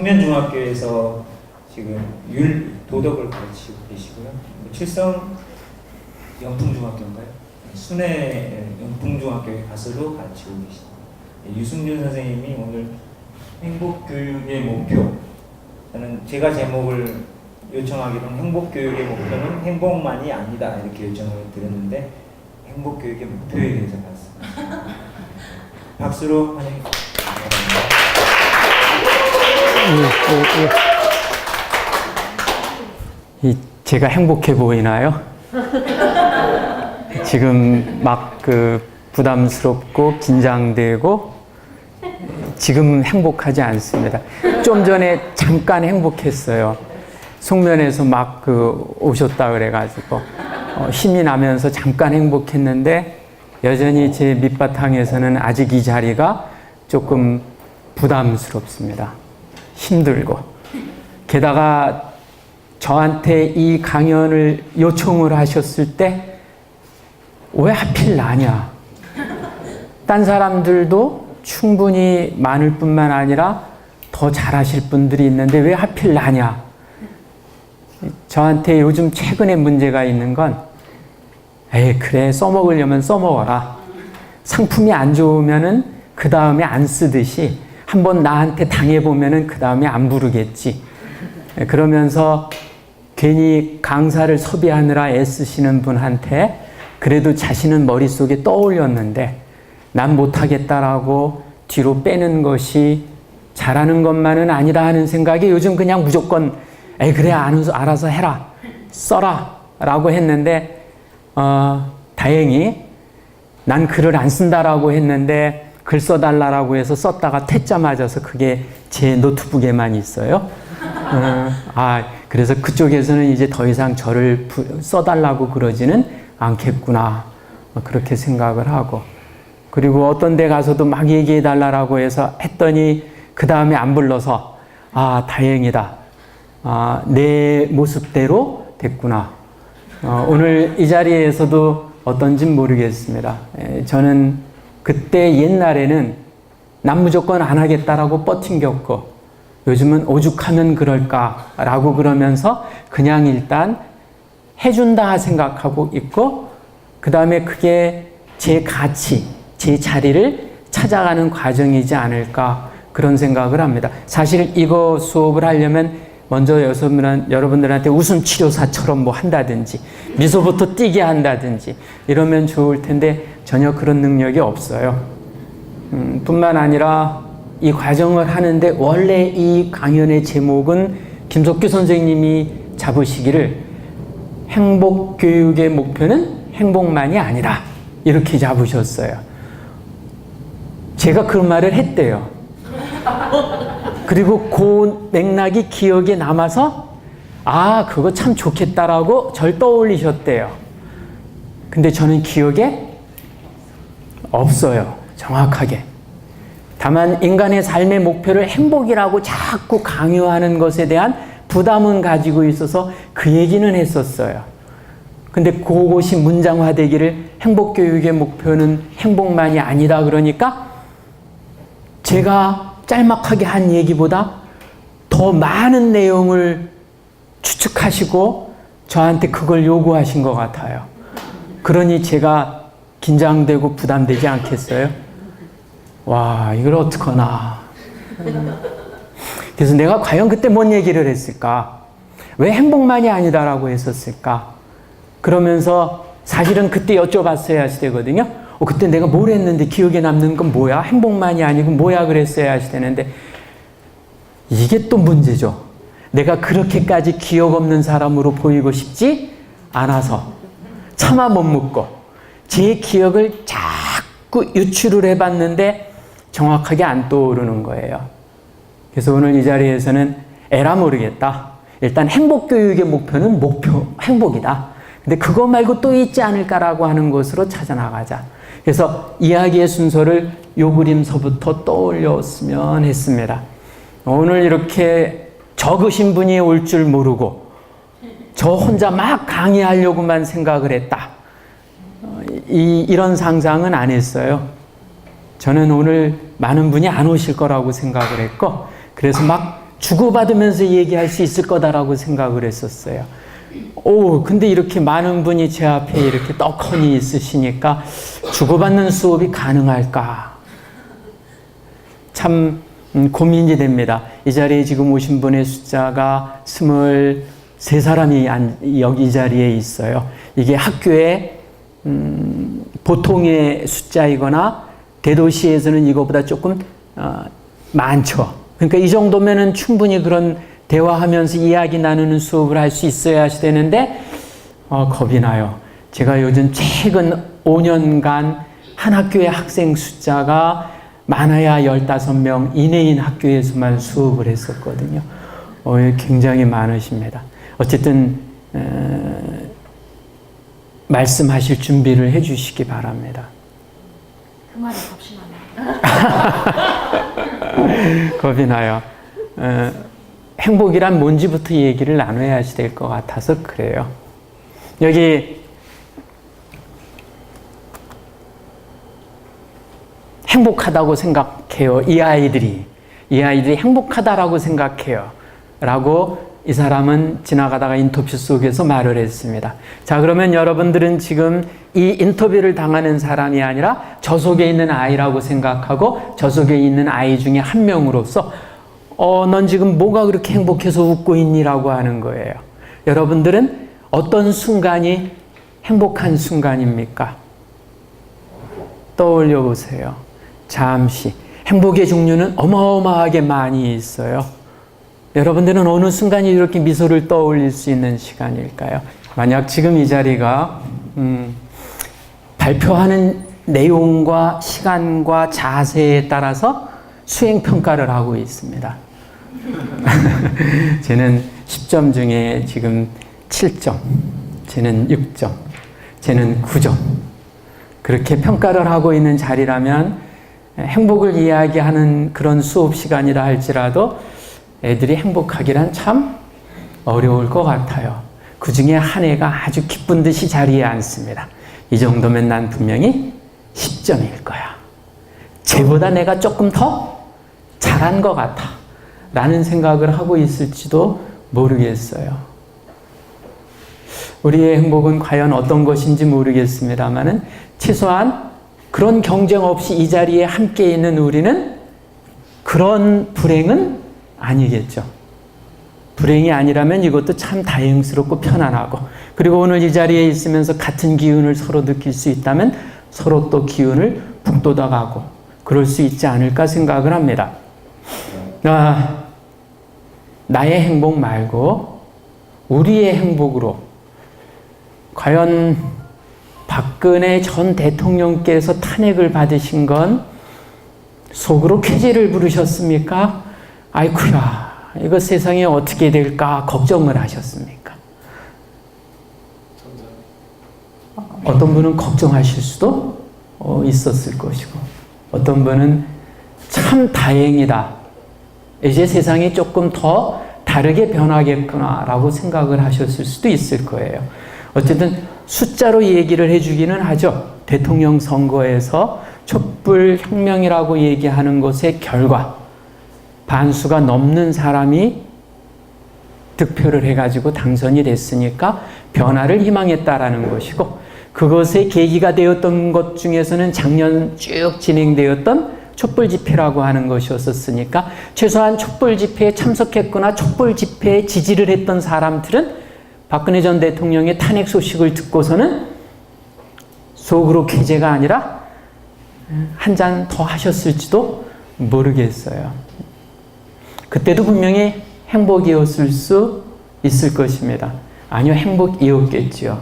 성면중학교에서 지금 도덕을 가르치고 계시고요. 칠성 영풍중학교인가요? 순회 영풍중학교에 가서도 가르치고 계십니다. 유승준 선생님이 오늘 행복교육의 목표, 저는 제가 제목을 요청하기로는 행복교육의 목표는 행복만이 아니다 이렇게 요청을 드렸는데 행복교육의 목표에 대해서 봤습니다. 박수로 환영해 제가 행복해 보이나요? 지금 막 부담스럽고 긴장되고 지금 행복하지 않습니다. 좀 전에 잠깐 행복했어요. 송면에서 막 오셨다 그래가지고 힘이 나면서 잠깐 행복했는데 여전히 제 밑바탕에서는 아직 이 자리가 조금 부담스럽습니다. 힘들고 게다가 저한테 이 강연을 요청을 하셨을 때 왜 하필 나냐? 딴 사람들도 충분히 많을 뿐만 아니라 더 잘하실 분들이 있는데 왜 하필 나냐? 저한테 요즘 최근에 문제가 있는 건 에이 그래 써먹으려면 써먹어라. 상품이 안 좋으면은 그 다음에 안 쓰듯이 한번 나한테 당해보면은 그 다음에 안 부르겠지. 그러면서 괜히 강사를 섭외하느라 애쓰시는 분한테 그래도 자신은 머릿속에 떠올렸는데 난 못하겠다라고 뒤로 빼는 것이 잘하는 것만은 아니다 하는 생각에 요즘 그냥 무조건 에이 그래 알아서 해라 써라 라고 했는데 다행히 난 글을 안 쓴다라고 했는데 글 써달라고 해서 썼다가 퇴짜 맞아서 그게 제 노트북에만 있어요. 그래서 그쪽에서는 이제 더 이상 저를 써달라고 그러지는 않겠구나 그렇게 생각을 하고 그리고 어떤 데 가서도 막 얘기해 달라고 해서 했더니 그 다음에 안 불러서 다행이다. 내 모습대로 됐구나. 오늘 이 자리에서도 어떤진 모르겠습니다. 저는 그때 옛날에는 난 무조건 안 하겠다라고 뻗팅겼고 요즘은 오죽하면 그럴까라고 그러면서 그냥 일단 해준다 생각하고 있고 그 다음에 그게 제 가치, 제 자리를 찾아가는 과정이지 않을까 그런 생각을 합니다. 사실 이거 수업을 하려면 먼저 여러분들한테 웃음치료사처럼 뭐 한다든지 미소부터 띄게 한다든지 이러면 좋을 텐데 전혀 그런 능력이 없어요. 뿐만 아니라 이 과정을 하는데 원래 이 강연의 제목은 김석규 선생님이 잡으시기를 행복교육의 목표는 행복만이 아니다 이렇게 잡으셨어요. 제가 그런 말을 했대요. 그리고 그 맥락이 기억에 남아서 그거 참 좋겠다라고 절 떠올리셨대요. 근데 저는 기억에 없어요. 정확하게. 다만 인간의 삶의 목표를 행복이라고 자꾸 강요하는 것에 대한 부담은 가지고 있어서 그 얘기는 했었어요. 근데 그것이 문장화되기를 행복교육의 목표는 행복만이 아니다 그러니까 제가 짤막하게 한 얘기보다 더 많은 내용을 추측하시고 저한테 그걸 요구하신 것 같아요. 그러니 제가 긴장되고 부담되지 않겠어요? 와, 이걸 어떡하나. 그래서 내가 과연 그때 뭔 얘기를 했을까? 왜 행복만이 아니다라고 했었을까? 그러면서 사실은 그때 여쭤봤어야 되거든요. 그때 내가 뭘 했는데 기억에 남는 건 뭐야? 행복만이 아니고 뭐야 그랬어야 되는데 이게 또 문제죠. 내가 그렇게까지 기억 없는 사람으로 보이고 싶지 않아서 차마 못 묻고 제 기억을 자꾸 유추를 해봤는데 정확하게 안 떠오르는 거예요. 그래서 오늘 이 자리에서는 에라 모르겠다. 일단 행복교육의 목표는 행복이다. 근데 그거 말고 또 있지 않을까라고 하는 것으로 찾아나가자. 그래서 이야기의 순서를 요 그림서부터 떠올렸으면 했습니다. 오늘 이렇게 적으신 분이 올 줄 모르고 저 혼자 막 강의하려고만 생각을 했다. 이런 상상은 안 했어요. 저는 오늘 많은 분이 안 오실 거라고 생각을 했고 그래서 막 주고받으면서 얘기할 수 있을 거다라고 생각을 했었어요. 근데 이렇게 많은 분이 제 앞에 이렇게 떡하니 있으시니까 주고받는 수업이 가능할까? 참 고민이 됩니다. 이 자리에 지금 오신 분의 숫자가 23사람이 여기 이 자리에 있어요. 이게 학교에 보통의 숫자이거나 대도시에서는 이거보다 조금 많죠. 그러니까 이 정도면은 충분히 그런 대화하면서 이야기 나누는 수업을 할 수 있어야 되는데 겁이 나요. 제가 요즘 최근 5년간 한 학교의 학생 숫자가 많아야 15명 이내인 학교에서만 수업을 했었거든요. 굉장히 많으십니다. 어쨌든 말씀하실 준비를 해 주시기 바랍니다. 그 말이 겁이 나네. 겁이 나요. 행복이란 뭔지부터 얘기를 나눠야 될 것 같아서 그래요. 여기 행복하다고 생각해요. 이 아이들이 행복하다라고 생각해요. 라고 이 사람은 지나가다가 인터뷰 속에서 말을 했습니다. 자, 그러면 여러분들은 지금 이 인터뷰를 당하는 사람이 아니라 저 속에 있는 아이라고 생각하고 저 속에 있는 아이 중에 한 명으로서 넌 지금 뭐가 그렇게 행복해서 웃고 있니라고 하는 거예요. 여러분들은 어떤 순간이 행복한 순간입니까? 떠올려 보세요. 잠시. 행복의 종류는 어마어마하게 많이 있어요. 여러분들은 어느 순간이 이렇게 미소를 떠올릴 수 있는 시간일까요? 만약 지금 이 자리가 발표하는 내용과 시간과 자세에 따라서 수행평가를 하고 있습니다. 쟤는 10점 중에 지금 7점, 쟤는 6점, 쟤는 9점. 그렇게 평가를 하고 있는 자리라면 행복을 이야기하는 그런 수업 시간이라 할지라도 애들이 행복하기란 참 어려울 것 같아요. 그 중에 한 애가 아주 기쁜 듯이 자리에 앉습니다. 이 정도면 난 분명히 10점일 거야. 쟤보다 내가 조금 더 잘한 것 같아. 라는 생각을 하고 있을지도 모르겠어요. 우리의 행복은 과연 어떤 것인지 모르겠습니다만은 최소한 그런 경쟁 없이 이 자리에 함께 있는 우리는 그런 불행은 아니겠죠. 불행이 아니라면 이것도 참 다행스럽고 편안하고, 그리고 오늘 이 자리에 있으면서 같은 기운을 서로 느낄 수 있다면 서로 또 기운을 북돋아가고 그럴 수 있지 않을까 생각을 합니다. 나의 행복 말고 우리의 행복으로, 과연 박근혜 전 대통령께서 탄핵을 받으신 건 속으로 쾌재를 부르셨습니까? 아이쿠야, 이거 세상에 어떻게 될까 걱정을 하셨습니까? 어떤 분은 걱정하실 수도 있었을 것이고, 어떤 분은 참 다행이다, 이제 세상이 조금 더 다르게 변하겠구나라고 생각을 하셨을 수도 있을 거예요. 어쨌든 숫자로 얘기를 해주기는 하죠. 대통령 선거에서 촛불혁명이라고 얘기하는 것의 결과, 반수가 넘는 사람이 득표를 해가지고 당선이 됐으니까 변화를 희망했다라는 것이고, 그것의 계기가 되었던 것 중에서는 작년 쭉 진행되었던 촛불 집회라고 하는 것이었으니까 최소한 촛불 집회에 참석했거나 촛불 집회에 지지를 했던 사람들은 박근혜 전 대통령의 탄핵 소식을 듣고서는 속으로 쾌재가 아니라 한 잔 더 하셨을지도 모르겠어요. 그때도 분명히 행복이었을 수 있을 것입니다. 아니요, 행복이었겠지요.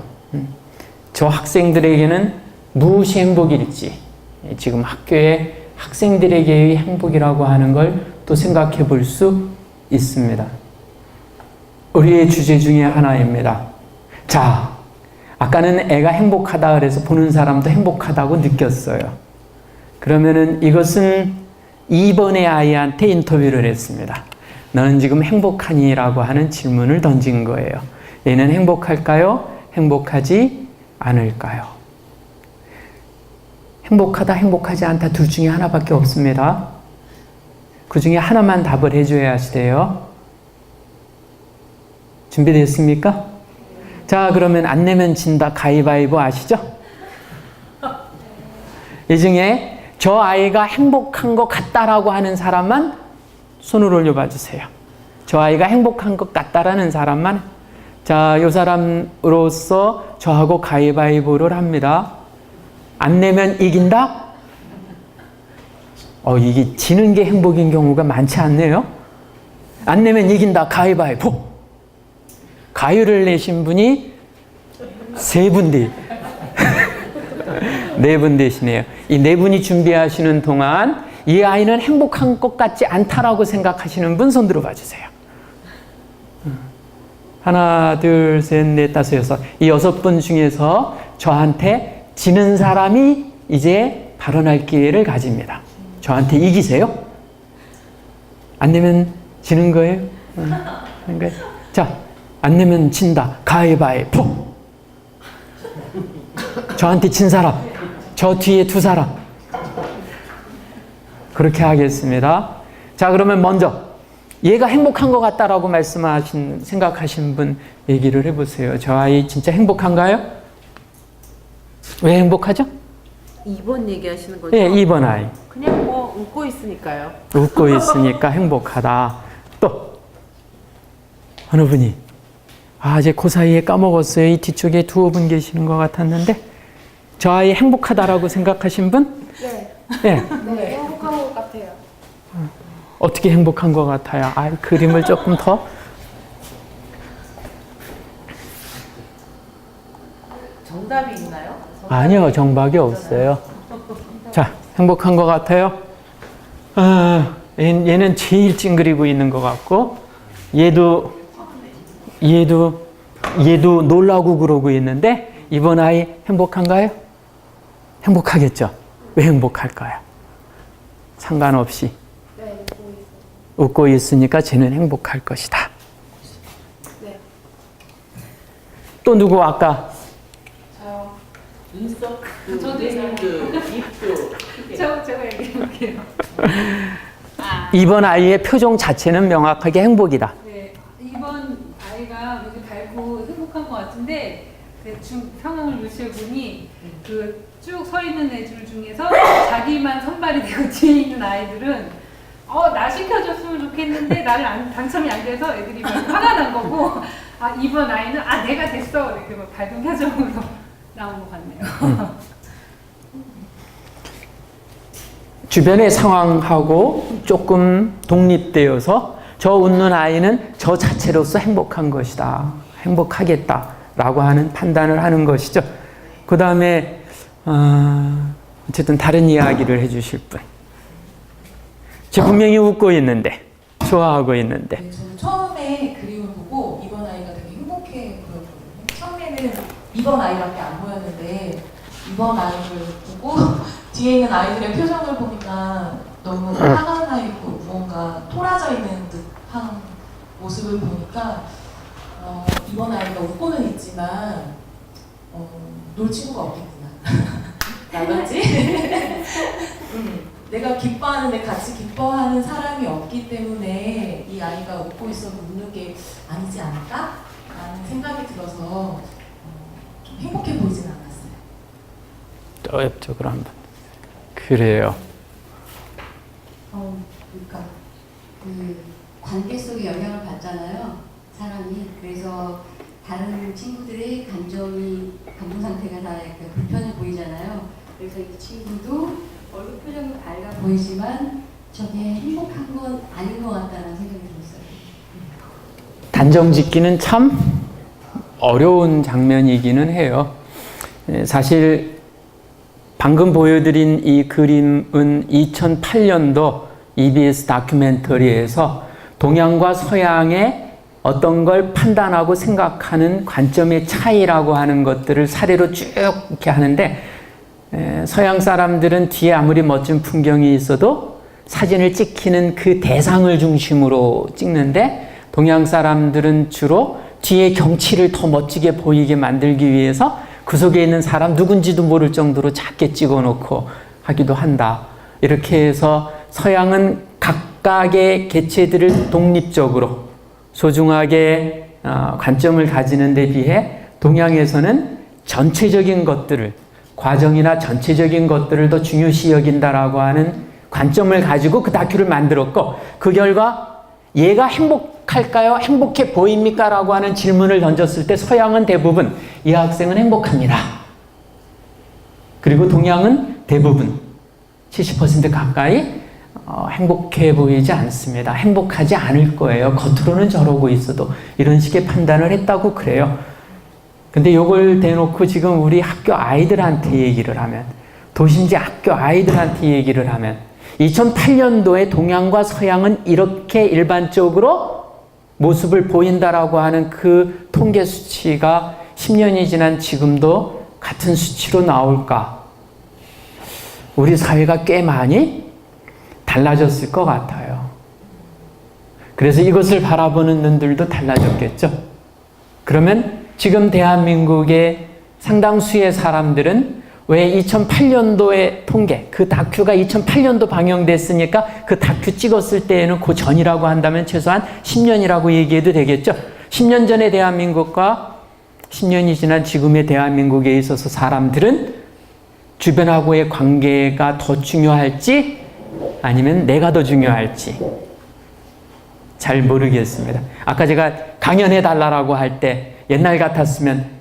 저 학생들에게는 무엇이 행복일지, 지금 학교의 학생들에게의 행복이라고 하는 걸 또 생각해 볼 수 있습니다. 우리의 주제 중에 하나입니다. 자, 아까는 애가 행복하다 그래서 보는 사람도 행복하다고 느꼈어요. 그러면은 이것은 2번의 아이한테 인터뷰를 했습니다. 너는 지금 행복하니? 라고 하는 질문을 던진 거예요. 얘는 행복할까요? 행복하지 않을까요? 행복하다, 행복하지 않다 둘 중에 하나밖에 없습니다. 그 중에 하나만 답을 해줘야 돼요. 준비됐습니까? 자, 그러면 안 내면 진다 가위바위보 아시죠? 이 중에 저 아이가 행복한 것 같다라고 하는 사람만 손을 올려봐 주세요. 저 아이가 행복한 것 같다라는 사람만. 자, 이 사람으로서 저하고 가위바위보를 합니다. 안 내면 이긴다? 이게 지는 게 행복인 경우가 많지 않네요. 안 내면 이긴다 가위바위보. 가위를 내신 분이 3분 뒤. 4분 되시네요. 이 4분이 준비하시는 동안 이 아이는 행복한 것 같지 않다라고 생각하시는 분 손 들어봐 주세요. 하나, 둘, 셋, 넷, 다섯, 여섯. 이 6분 중에서 저한테 지는 사람이 이제 발언할 기회를 가집니다. 저한테 이기세요? 안 내면 지는 거예요? 그러니까 자, 안 내면 진다. 가위바위보. 저한테 진 사람, 저 뒤에 2 사람. 그렇게 하겠습니다. 자, 그러면 먼저 얘가 행복한 것 같다라고 생각하신 분 얘기를 해보세요. 저 아이 진짜 행복한가요? 왜 행복하죠? 2번 얘기하시는 거죠? 네, 2번 아이. 그냥 뭐 웃고 있으니까요. 웃고 있으니까 행복하다. 또 어느 분이 이제 그 사이에 까먹었어요. 이 뒤쪽에 2분 계시는 것 같았는데 저 아이 행복하다라고 생각하신 분? 네. 네. 네. 행복한 것 같아요. 어떻게 행복한 것 같아요? 그림을 조금 더. 정답이 있나요? 아니요, 정박이 없어요. 자, 행복한 것 같아요? 얘는 제일 찡그리고 있는 것 같고, 얘도 놀라고 그러고 있는데, 이번 아이 행복한가요? 행복하겠죠? 왜 행복할까요? 상관없이. 네. 웃고 있으니까 쟤는 행복할 것이다. 네. 또 누구 아까? 저요. 눈썹, 저도 입도. 제가 얘기해볼게요. 이번 아이의 표정 자체는 명확하게 행복이다. 네, 이번 아이가 되게 밝고 행복한 것 같은데 대충 상황을 유시해보니 그 쭉 서 있는 애들 중에서 자기만 선발이 되고 뒤에 있는 아이들은 나 시켜줬으면 좋겠는데 나를 당첨이 안 돼서 애들이 막 화가 난 거고 이번 아이는 내가 됐어 이렇게 막 밝은 표정으로 나온 것 같네요. 주변의 상황하고 조금 독립되어서 저 웃는 아이는 저 자체로서 행복한 것이다. 행복하겠다라고 하는 판단을 하는 것이죠. 그 다음에 어쨌든 다른 이야기를 해주실 분. 제 분명히 웃고 있는데 좋아하고 있는데 네, 저는 처음에 그림을 보고 이번 아이가 되게 행복해 보였거든요. 처음에는 이번 아이밖에 안 보였는데 이번 아이를 보고 뒤에 있는 아이들의 표정을 보니까 너무 화가 나 있고 무언가 토라져 있는 듯한 모습을 보니까 이번 아이가 웃고는 있지만 놀 친구가 없겠구나. 나같이 내가 기뻐하는데 같이 기뻐하는 사람이 없기 때문에 이 아이가 웃고 있어도 웃는 게 아니지 않을까? 라는 생각이 들어서 좀 행복해 보이진 않았어요. 또 옆쪽으로 한번. 그래요. 그러니까 그 관계 속에 영향을 받잖아요, 사람이. 그래서 다른 친구들의 감정 상태가 다 약간 불편해 보이잖아요. 그래서 이 친구도 얼굴 표정이 밝아 보이지만 저게 행복한 건 아닌 것 같다는 생각이 들었어요. 단정 짓기는 참 어려운 장면이기는 해요. 사실 방금 보여드린 이 그림은 2008년도 EBS 다큐멘터리에서 동양과 서양의 어떤 걸 판단하고 생각하는 관점의 차이라고 하는 것들을 사례로 쭉 이렇게 하는데, 서양 사람들은 뒤에 아무리 멋진 풍경이 있어도 사진을 찍히는 그 대상을 중심으로 찍는데, 동양 사람들은 주로 뒤에 경치를 더 멋지게 보이게 만들기 위해서 그 속에 있는 사람 누군지도 모를 정도로 작게 찍어놓고 하기도 한다. 이렇게 해서 서양은 각각의 개체들을 독립적으로 소중하게 관점을 가지는 데 비해 동양에서는 전체적인 것들을, 과정이나 전체적인 것들을 더 중요시 여긴다라고 하는 관점을 가지고 그 다큐를 만들었고, 그 결과 얘가 행복할까요? 행복해 보입니까? 라고 하는 질문을 던졌을 때 서양은 대부분 이 학생은 행복합니다. 그리고 동양은 대부분 70% 가까이 행복해 보이지 않습니다. 행복하지 않을 거예요. 겉으로는 저러고 있어도. 이런 식의 판단을 했다고 그래요. 근데 이걸 대놓고 지금 우리 학교 아이들한테 얘기를 하면, 도심지 학교 아이들한테 얘기를 하면 2008년도에 동양과 서양은 이렇게 일반적으로 모습을 보인다라고 하는 그 통계 수치가 10년이 지난 지금도 같은 수치로 나올까? 우리 사회가 꽤 많이 달라졌을 것 같아요. 그래서 이것을 바라보는 눈들도 달라졌겠죠. 그러면 지금 대한민국의 상당수의 사람들은 왜 2008년도의 통계, 그 다큐가 2008년도 방영됐으니까 그 다큐 찍었을 때에는 그 전이라고 한다면 최소한 10년이라고 얘기해도 되겠죠. 10년 전의 대한민국과 10년이 지난 지금의 대한민국에 있어서 사람들은 주변하고의 관계가 더 중요할지 아니면 내가 더 중요할지 잘 모르겠습니다. 아까 제가 강연해달라고 할 때 옛날 같았으면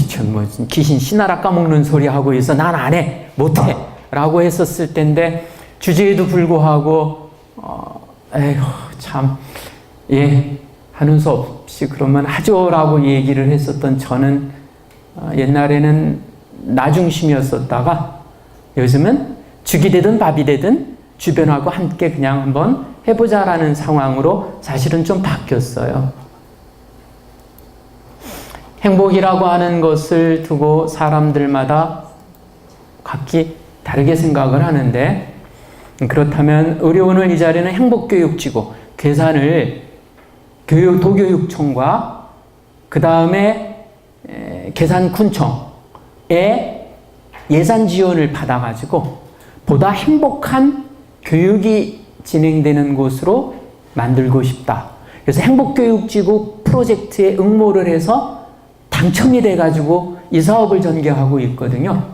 전 뭐 귀신 씨나라 까먹는 소리 하고 있어. 난 안 해. 못해. 라고 했었을 텐데 주제에도 불구하고 에휴 참 예 하는 수 없이 그러면 하죠라고 얘기를 했었던 저는 옛날에는 나 중심이었었다가 요즘은 죽이 되든 밥이 되든 주변하고 함께 그냥 한번 해보자라는 상황으로 사실은 좀 바뀌었어요. 행복이라고 하는 것을 두고 사람들마다 각기 다르게 생각을 하는데, 그렇다면 우리 오늘 이 자리는 행복교육지구 계산을 도교육청과 그 다음에 계산군청에 예산 지원을 받아가지고 보다 행복한 교육이 진행되는 곳으로 만들고 싶다. 그래서 행복교육지구 프로젝트에 응모를 해서 당첨이 돼가지고 이 사업을 전개하고 있거든요.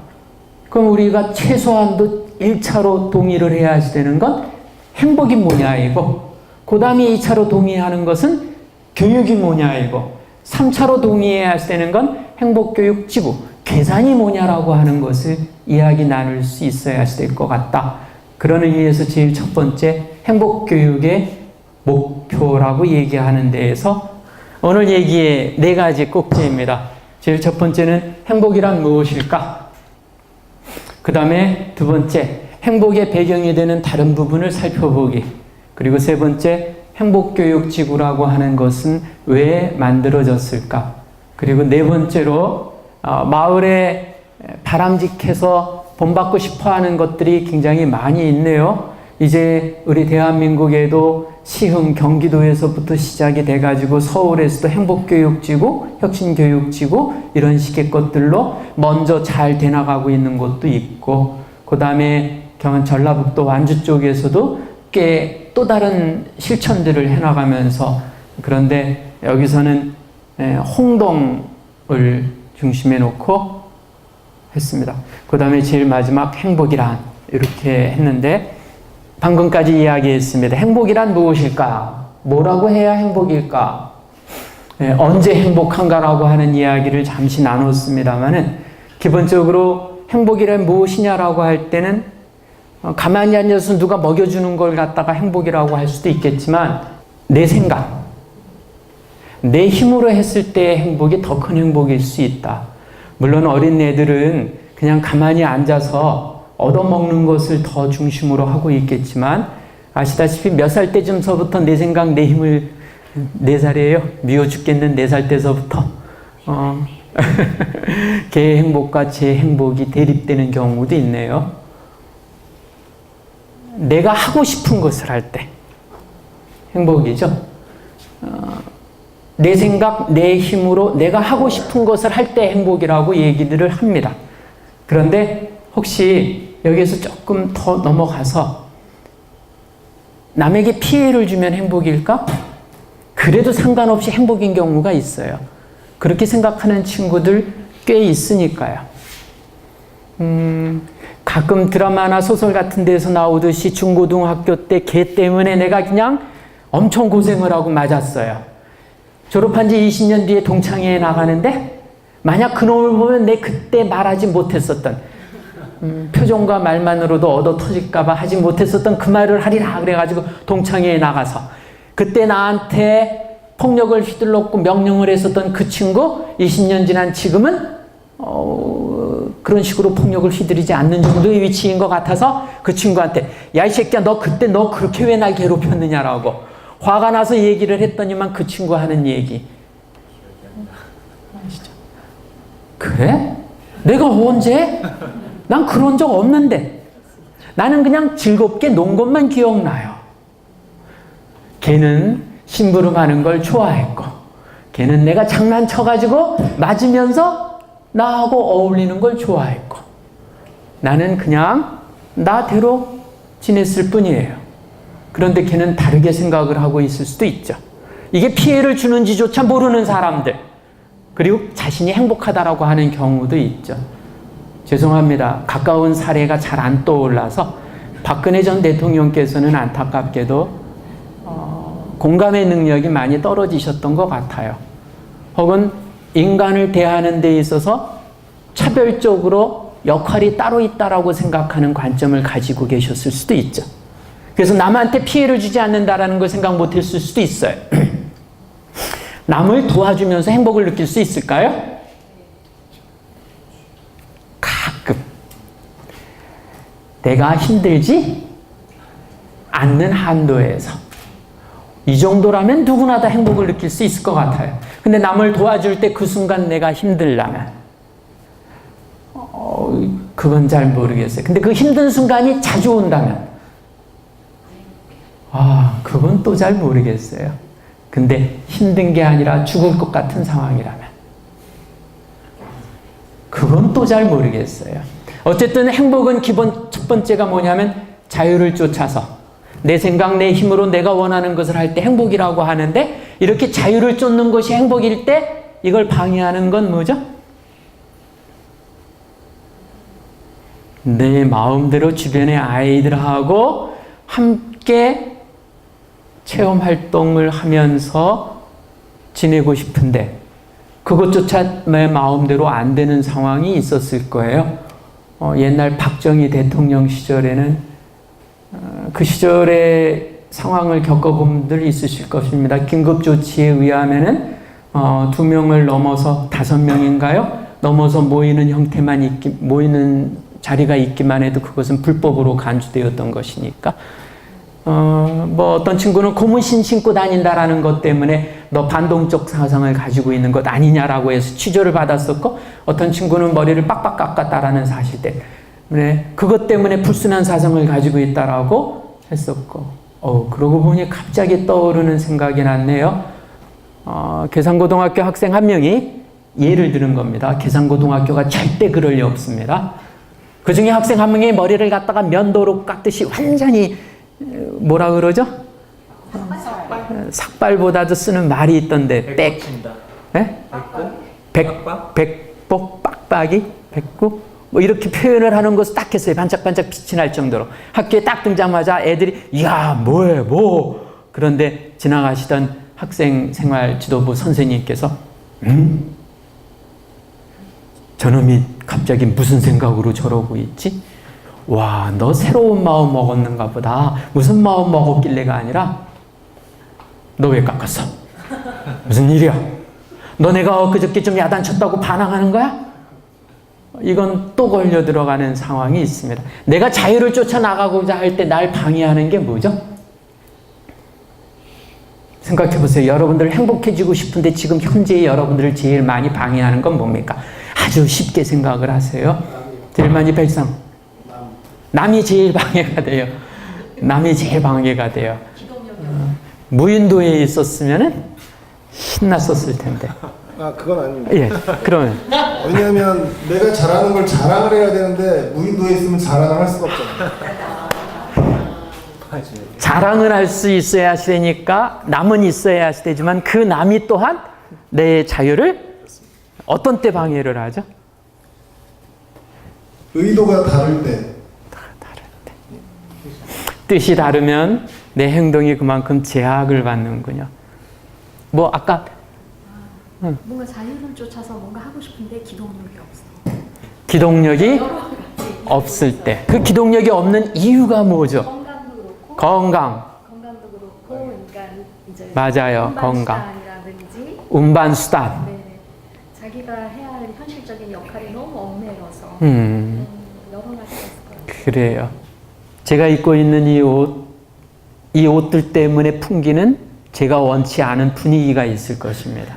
그럼 우리가 최소한도 1차로 동의를 해야 되는 건 행복이 뭐냐이고, 그 다음에 2차로 동의하는 것은 교육이 뭐냐이고, 3차로 동의해야 되는 건 행복교육지구, 계산이 뭐냐라고 하는 것을 이야기 나눌 수 있어야 될 것 같다. 그런 의미에서 제일 첫 번째 행복교육의 목표라고 얘기하는 데에서 오늘 얘기의 4가지 꼭지입니다. 제일 첫 번째는 행복이란 무엇일까? 그 다음에 두 번째, 행복의 배경이 되는 다른 부분을 살펴보기. 그리고 세 번째, 행복교육지구라고 하는 것은 왜 만들어졌을까? 그리고 네 번째로 마을에 바람직해서 본받고 싶어하는 것들이 굉장히 많이 있네요. 이제 우리 대한민국에도 시흥, 경기도에서부터 시작이 돼가지고 서울에서도 행복교육지구, 혁신교육지구 이런 식의 것들로 먼저 잘 돼나가고 있는 곳도 있고, 그 다음에 전라북도 완주 쪽에서도 꽤 또 다른 실천들을 해나가면서, 그런데 여기서는 홍동을 중심에 놓고 했습니다. 그 다음에 제일 마지막 행복이란 이렇게 했는데, 방금까지 이야기했습니다. 행복이란 무엇일까? 뭐라고 해야 행복일까? 언제 행복한가라고 하는 이야기를 잠시 나눴습니다만은, 기본적으로 행복이란 무엇이냐라고 할 때는 가만히 앉아서 누가 먹여주는 걸 갖다가 행복이라고 할 수도 있겠지만, 내 생각, 내 힘으로 했을 때의 행복이 더 큰 행복일 수 있다. 물론 어린 애들은 그냥 가만히 앉아서 얻어먹는 것을 더 중심으로 하고 있겠지만, 아시다시피 몇 살 때쯤서부터 내 생각, 내 힘을, 4살이에요? 미워 죽겠는 4살 때서부터 걔의 행복과 제 행복이 대립되는 경우도 있네요. 내가 하고 싶은 것을 할 때 행복이죠. 내 생각, 내 힘으로 내가 하고 싶은 것을 할 때 행복이라고 얘기들을 합니다. 그런데 혹시 여기에서 조금 더 넘어가서 남에게 피해를 주면 행복일까? 그래도 상관없이 행복인 경우가 있어요. 그렇게 생각하는 친구들 꽤 있으니까요. 가끔 드라마나 소설 같은 데서 나오듯이 중고등학교 때 걔 때문에 내가 그냥 엄청 고생을 하고 맞았어요. 졸업한 지 20년 뒤에 동창회에 나가는데 만약 그놈을 보면 내 그때 말하지 못했었던 표정과 말만으로도 얻어 터질까봐 하지 못했었던 그 말을 하리라 그래가지고 동창회에 나가서 그때 나한테 폭력을 휘둘렀고 명령을 했었던 그 친구 20년 지난 지금은 그런 식으로 폭력을 휘두르지 않는 정도의 위치인 것 같아서 그 친구한테 야 이 새끼야 너 그때 너 그렇게 왜 날 괴롭혔느냐라고 화가 나서 얘기를 했더니만 그 친구 하는 얘기 아시죠? 그래? 내가 언제? 난 그런 적 없는데 나는 그냥 즐겁게 논 것만 기억나요. 걔는 심부름하는 걸 좋아했고 걔는 내가 장난쳐가지고 맞으면서 나하고 어울리는 걸 좋아했고 나는 그냥 나대로 지냈을 뿐이에요. 그런데 걔는 다르게 생각을 하고 있을 수도 있죠. 이게 피해를 주는지조차 모르는 사람들 그리고 자신이 행복하다라고 하는 경우도 있죠. 죄송합니다. 가까운 사례가 잘 안 떠올라서 박근혜 전 대통령께서는 안타깝게도 공감의 능력이 많이 떨어지셨던 것 같아요. 혹은 인간을 대하는 데 있어서 차별적으로 역할이 따로 있다라고 생각하는 관점을 가지고 계셨을 수도 있죠. 그래서 남한테 피해를 주지 않는다라는 걸 생각 못했을 수도 있어요. 남을 도와주면서 행복을 느낄 수 있을까요? 가끔. 내가 힘들지 않는 한도에서. 이 정도라면 누구나 다 행복을 느낄 수 있을 것 같아요. 근데 남을 도와줄 때 그 순간 내가 힘들라면 그건 잘 모르겠어요. 근데 그 힘든 순간이 자주 온다면 그건 또 잘 모르겠어요. 근데 힘든 게 아니라 죽을 것 같은 상황이라면 그건 또 잘 모르겠어요. 어쨌든 행복은 기본 첫 번째가 뭐냐면 자유를 쫓아서 내 생각, 내 힘으로 내가 원하는 것을 할 때 행복이라고 하는데 이렇게 자유를 쫓는 것이 행복일 때 이걸 방해하는 건 뭐죠? 내 마음대로 주변의 아이들하고 함께 체험 활동을 하면서 지내고 싶은데 그것조차 내 마음대로 안 되는 상황이 있었을 거예요. 옛날 박정희 대통령 시절에는 그 시절의 상황을 겪어본 분들 있으실 것입니다. 긴급조치에 의하면은 2명을 넘어서 5명인가요? 넘어서 모이는 형태만 모이는 자리가 있기만 해도 그것은 불법으로 간주되었던 것이니까 뭐 어떤 친구는 고무신 신고 다닌다라는 것 때문에 너 반동적 사상을 가지고 있는 것 아니냐라고 해서 취조를 받았었고 어떤 친구는 머리를 빡빡 깎았다라는 사실 때문에 그것 때문에 불순한 사상을 가지고 있다라고 했었고 그러고 보니 갑자기 떠오르는 생각이 났네요. 계산고등학교 학생 한 명이 예를 들은 겁니다. 계산고등학교가 절대 그럴 리 없습니다. 그 중에 학생 한 명이 머리를 갖다가 면도로 깎듯이 완전히 뭐라 그러죠? 삭발보다도 쓰는 말이 있던데 백복 빡빡이 백구 뭐 이렇게 표현을 하는 것을 딱 했어요. 반짝반짝 빛이 날 정도로 학교에 딱 등장하자 애들이 야 뭐해 뭐 그런데 지나가시던 학생 생활 지도부 선생님께서 저놈이 갑자기 무슨 생각으로 저러고 있지? 와, 너 새로운 마음 먹었는가 보다. 무슨 마음 먹었길래가 아니라 너 왜 깎았어? 무슨 일이야? 너 내가 엊그저께 좀 야단쳤다고 반항하는 거야? 이건 또 걸려 들어가는 상황이 있습니다. 내가 자유를 쫓아나가고자 할 때 날 방해하는 게 뭐죠? 생각해 보세요. 여러분들 행복해지고 싶은데 지금 현재 여러분들을 제일 많이 방해하는 건 뭡니까? 아주 쉽게 생각을 하세요. 제일 많이 발상. 남이 제일 방해가 돼요. 남이 제일 방해가 돼요. 무인도에 있었으면 신났었을 텐데. 그건 아닙니다. 예, 그러면. 왜냐하면 내가 잘하는 걸 자랑을 해야 되는데 무인도에 있으면 자랑을 할 수가 없잖아요. 자랑을 할 수 있어야 하시니까 남은 있어야 하시되지만 그 남이 또한 내 자유를 어떤 때 방해를 하죠? 의도가 다를 때. 뜻이 다르면 내 행동이 그만큼 제약을 받는군요. 뭐 아까 뭔가 자유를 쫓아서 뭔가 하고 싶은데 기동력이 없어. 기동력이 없을 때 그 기동력이 없는 이유가 뭐죠? 건강도 그렇고 건강도 그렇고 그러니까 이제 맞아요. 건강. 운반수단이라든지 운반수단. 네, 자기가 해야 할 현실적인 역할이 너무 얽매여서 여러 가지가 있을 거예요. 그래요. 제가 입고 있는 이 옷들 때문에 풍기는 제가 원치 않은 분위기가 있을 것입니다.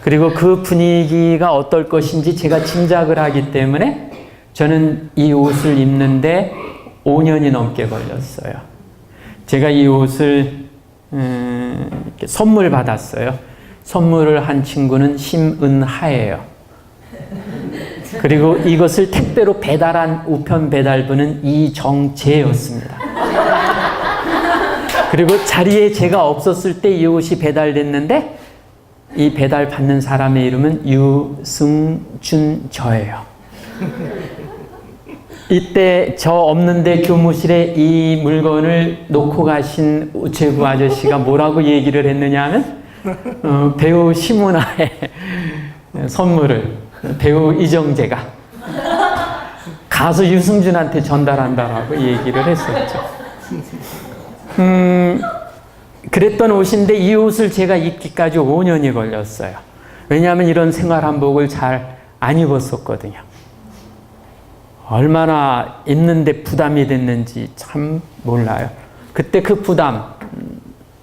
그리고 그 분위기가 어떨 것인지 제가 짐작을 하기 때문에 저는 이 옷을 입는데 5년이 넘게 걸렸어요. 제가 이 옷을 이렇게 선물 받았어요. 선물을 한 친구는 심은하예요. 그리고 이것을 택배로 배달한 우편 배달부는 이정재였습니다. 그리고 자리에 제가 없었을 때 이 옷이 배달됐는데 이 배달 받는 사람의 이름은 유승준 저예요. 이때 저 없는데 교무실에 이 물건을 놓고 가신 우체부 아저씨가 뭐라고 얘기를 했느냐 하면 배우 심은하의 선물을 배우 이정재가 가수 유승준한테 전달한다라고 얘기를 했었죠. 그랬던 옷인데 이 옷을 제가 입기까지 5년이 걸렸어요. 왜냐하면 이런 생활 한복을 잘 안 입었었거든요. 얼마나 입는데 부담이 됐는지 참 몰라요. 그때 그 부담,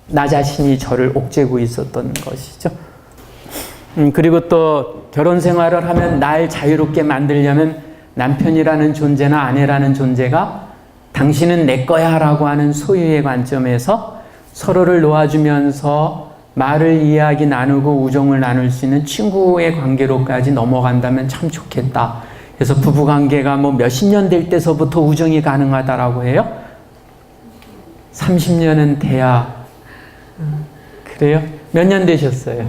나 자신이 저를 옥죄고 있었던 것이죠. 그리고 또 결혼 생활을 하면 날 자유롭게 만들려면 남편이라는 존재나 아내라는 존재가 당신은 내 거야 라고 하는 소유의 관점에서 서로를 놓아주면서 말을 이야기 나누고 우정을 나눌 수 있는 친구의 관계로까지 넘어간다면 참 좋겠다. 그래서 부부관계가 뭐 몇십 년 될 때서부터 우정이 가능하다라고 해요. 30년은 돼야. 그래요? 몇 년 되셨어요?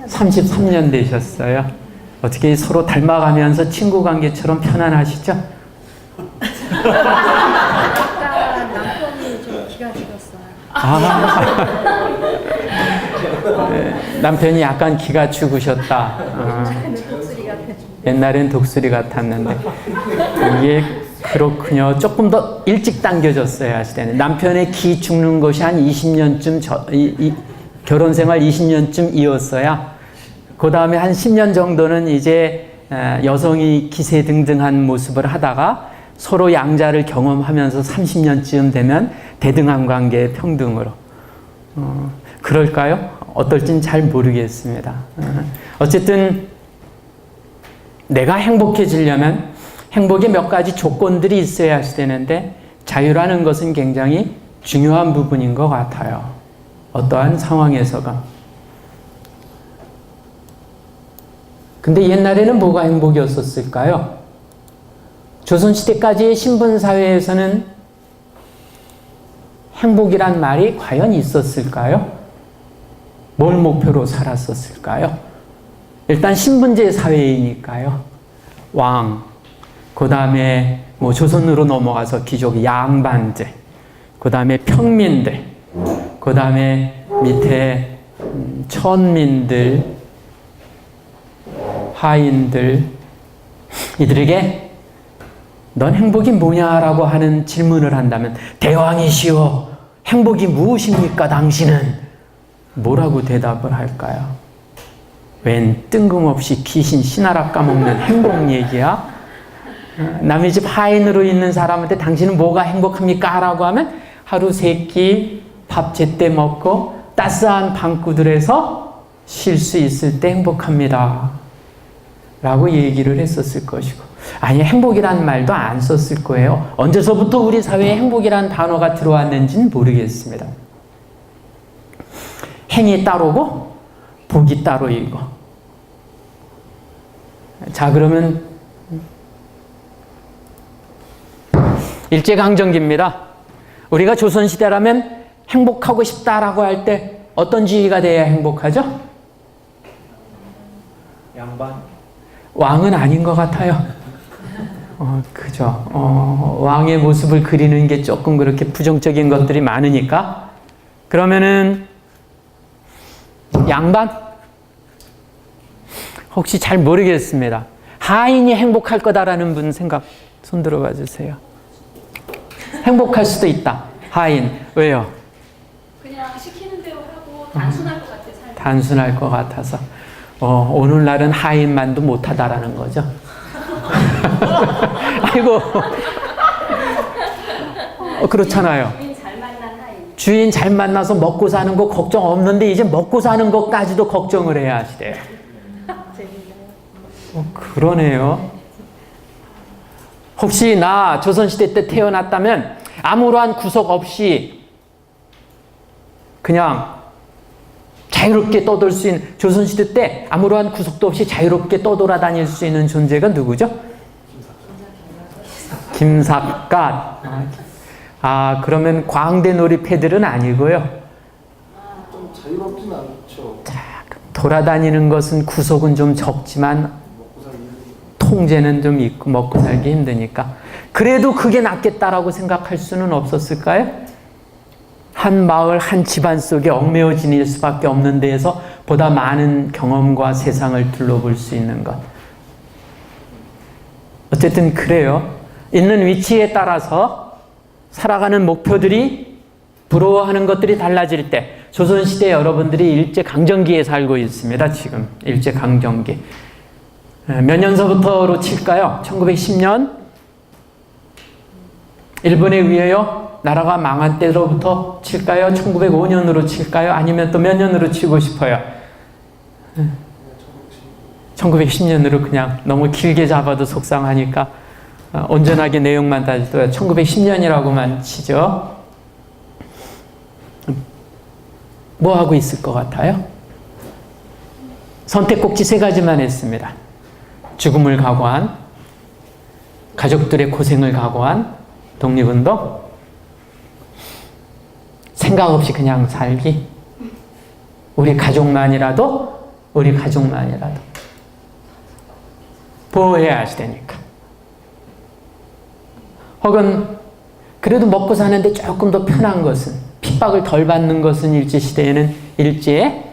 33년 되셨어요. 어떻게 서로 닮아가면서 친구 관계처럼 편안하시죠? 약간 남편이 좀 기가 죽었어요. 네, 남편이 약간 기가 죽으셨다. 독수리 같은. 옛날엔 독수리 같았는데 이게 그렇군요. 조금 더 일찍 당겨졌어요. 하시대는 남편의 기 죽는 것이 한 20년쯤 결혼 생활 20년쯤 이었어야 그 다음에 한 10년 정도는 이제 여성이 기세등등한 모습을 하다가 서로 양자를 경험하면서 30년쯤 되면 대등한 관계의 평등으로. 그럴까요? 어떨진 잘 모르겠습니다. 어쨌든 내가 행복해지려면 행복의 몇 가지 조건들이 있어야 되는데 자유라는 것은 굉장히 중요한 부분인 것 같아요. 어떠한 상황에서가. 근데 옛날에는 뭐가 행복이었었을까요? 조선시대까지의 신분사회에서는 행복이란 말이 과연 있었을까요? 뭘 목표로 살았었을까요? 일단 신분제 사회이니까요. 왕, 그 다음에 뭐 조선으로 넘어가서 귀족 양반들, 그 다음에 평민들, 그 다음에 밑에 천민들, 하인들, 이들에게 넌 행복이 뭐냐라고 하는 질문을 한다면 대왕이시오, 행복이 무엇입니까 당신은? 뭐라고 대답을 할까요? 웬 뜬금없이 귀신 씨나라 까먹는 행복 얘기야? 남의 집 하인으로 있는 사람한테 당신은 뭐가 행복합니까? 라고 하면 하루 세 끼 밥 제때 먹고 따스한 방구들에서 쉴 수 있을 때 행복합니다. 라고 얘기를 했었을 것이고, 아니 행복이라는 말도 안 썼을 거예요. 언제서부터 우리 사회에 행복이라는 단어가 들어왔는지는 모르겠습니다. 행이 따로고 복이 따로이고. 자, 그러면 일제강점기입니다. 우리가 조선시대라면 행복하고 싶다라고 할 때 어떤 지위가 돼야 행복하죠? 양반. 왕은 아닌 것 같아요. 그죠. 왕의 모습을 그리는 게 조금 그렇게 부정적인 것들이 많으니까. 그러면은 양반? 혹시 잘 모르겠습니다. 하인이 행복할 거다라는 분 생각 손 들어봐 주세요. 행복할 수도 있다. 하인. 왜요? 그냥 시키는 대로 하고 단순할 것 같아 삶이. 단순할 것 같아서. 오늘날은 하인만도 못하다라는 거죠. 아이고. 그렇잖아요. 주인 잘 만난 하인. 주인 잘 만나서 먹고 사는 거 걱정 없는데 이제 먹고 사는 것까지도 걱정을 해야 하시대요. 재밌네요. 그러네요. 혹시 나 조선시대 때 태어났다면 아무러한 구속 없이 그냥 자유롭게 떠돌 수 있는, 조선시대 때 아무러한 구속도 없이 자유롭게 떠돌아다닐 수 있는 존재가 누구죠? 김삿갓. 그러면 광대 놀이패들은 아니고요. 좀 자유롭진 않죠. 돌아다니는 것은 구속은 좀 적지만 먹고 살기 통제는 좀 있고 먹고 살기 힘드니까. 그래도 그게 낫겠다라고 생각할 수는 없었을까요? 한 마을, 한 집안 속에 얽매여 지낼 수밖에 없는 데에서 보다 많은 경험과 세상을 둘러볼 수 있는 것. 어쨌든 그래요. 있는 위치에 따라서 살아가는 목표들이, 부러워하는 것들이 달라질 때, 조선시대 여러분들이 일제강점기에 살고 있습니다. 지금 일제강점기. 몇 년서부터로 칠까요? 1910년 일본에 의하여 나라가 망한 때로부터 칠까요? 1905년으로 칠까요? 아니면 또 몇 년으로 치고 싶어요? 1910년으로 그냥 너무 길게 잡아도 속상하니까 온전하게 내용만 따져도 1910년이라고만 치죠. 뭐 하고 있을 것 같아요? 선택꼭지 3가지만 했습니다. 죽음을 각오한, 가족들의 고생을 각오한 독립운동, 생각 없이 그냥 살기. 우리 가족만이라도 보호해야 하시다니까. 혹은 그래도 먹고 사는데 조금 더 편한 것은, 핍박을 덜 받는 것은 일제시대에는 일제에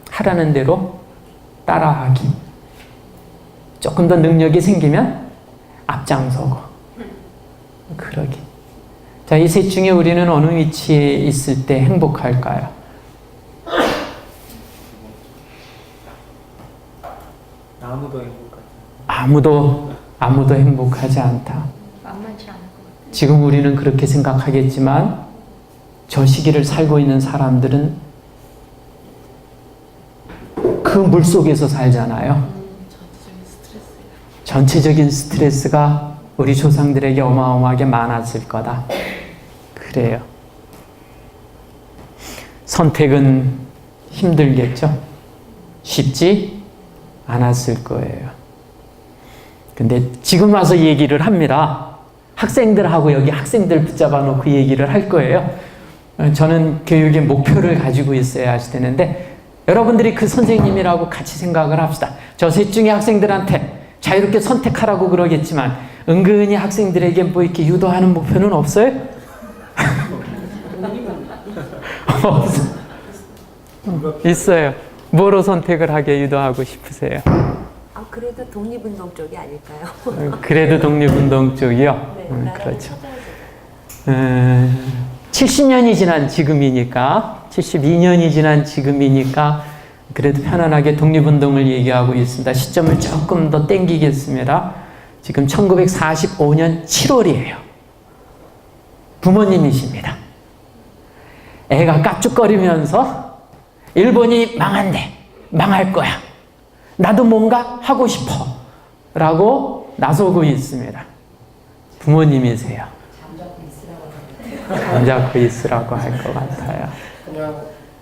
하라는 대로 따라하기. 조금 더 능력이 생기면 앞장서고 그러기. 자, 이 셋 중에 우리는 어느 위치에 있을 때 행복할까요? 아무도 행복하지. 아무도 행복하지 않다. 만만치 않을 것 같아요. 지금 우리는 그렇게 생각하겠지만 저 시기를 살고 있는 사람들은 그 물속에서 살잖아요. 전체적인 스트레스가 우리 조상들에게 어마어마하게 많았을 거다. 그래요. 선택은 힘들겠죠? 쉽지 않았을 거예요. 근데 지금 와서 얘기를 합니다. 학생들하고 여기 학생들 붙잡아 놓고 얘기를 할 거예요. 저는 교육의 목표를 가지고 있어야 하시는데 여러분들이 그 선생님이라고 같이 생각을 합시다. 저 셋 중에 학생들한테 자유롭게 선택하라고 그러겠지만 은근히 학생들에게 뭐 이렇게 유도하는 목표는 없어요? 있어요. 뭐로 선택을 하게 유도하고 싶으세요? 그래도 독립운동 쪽이 아닐까요? 그래도 독립운동 쪽이요? 네, 그렇죠. 70년이 지난 지금이니까, 72년이 지난 지금이니까 그래도 편안하게 독립운동을 얘기하고 있습니다. 시점을 조금 더 땡기겠습니다. 지금 1945년 7월이에요. 부모님이십니다. 애가 깝죽거리면서 일본이 망한대, 망할 거야, 나도 뭔가 하고 싶어 라고 나서고 있습니다. 부모님이세요. 잠자코 있으라고 할 것 같아요.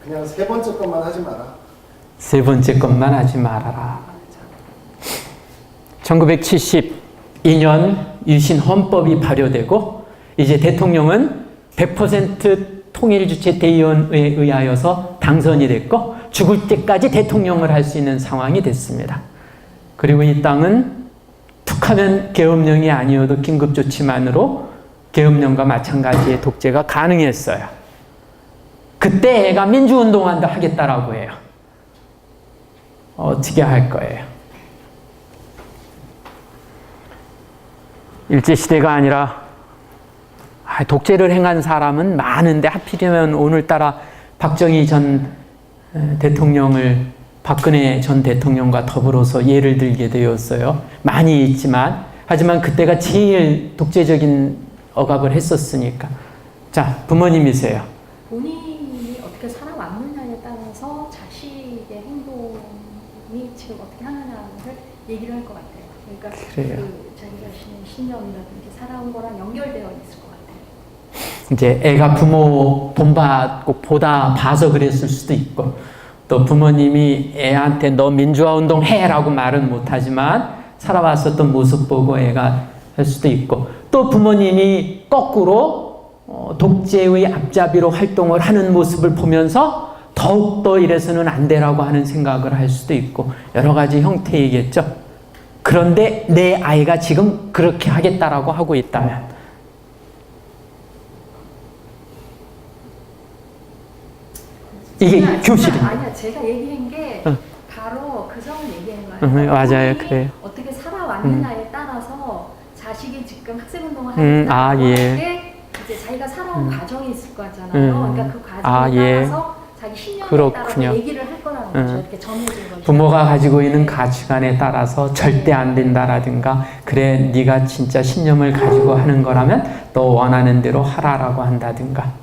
그냥 3번째 것만 하지 마라. 3번째 것만 하지 말아라. 1972년 유신 헌법이 발효되고 이제 대통령은 100% 통일주체 대의원에 의하여서 당선이 됐고 죽을 때까지 대통령을 할 수 있는 상황이 됐습니다. 그리고 이 땅은 툭하면 계엄령이 아니어도 긴급조치만으로 계엄령과 마찬가지의 독재가 가능했어요. 그때 애가 민주운동한다 하겠다라고 해요. 어떻게 할 거예요? 일제시대가 아니라 독재를 행한 사람은 많은데 하필이면 오늘따라 박정희 전 대통령을 박근혜 전 대통령과 더불어서 예를 들게 되었어요. 많이 있지만 하지만 그때가 제일 독재적인 억압을 했었으니까. 자, 부모님이세요. 본인이 어떻게 살아왔느냐에 따라서 자식의 행동이 지금 어떻게 하느냐를 얘기를 할 것 같아요. 그러니까 그래요. 그 자기 자신의 신념이라든지 살아온 거랑 연결되어 있을 것 같아요. 이제 애가 부모 본받고 보다 봐서 그랬을 수도 있고, 또 부모님이 애한테 너 민주화 운동 해라고 말은 못하지만 살아왔었던 모습 보고 애가 할 수도 있고, 또 부모님이 거꾸로 독재의 앞잡이로 활동을 하는 모습을 보면서 더욱더 이래서는 안 되라고 하는 생각을 할 수도 있고, 여러 가지 형태이겠죠. 그런데 내 아이가 지금 그렇게 하겠다라고 하고 있다면, 이게 교실입니다. 아니야, 제가 얘기한 게 바로 그 점을 얘기한 거예요. 맞아요, 본인이 그래요. 어떻게 살아왔느냐에 따라서 자식이 지금 학생운동을 하겠다고 예. 할 때 이제 자기가 살아온 과정이 있을 거잖아요. 그러니까 그 과정에 예. 따라서 자기 신념에 그렇군요. 따라서 얘기를 할 거라는 거죠. 이렇게 정해진 거죠. 부모가 가지고 있는 가치관에 따라서 절대 안 된다라든가, 그래 네가 진짜 신념을 가지고 하는 거라면 너 원하는 대로 하라라고 한다든가,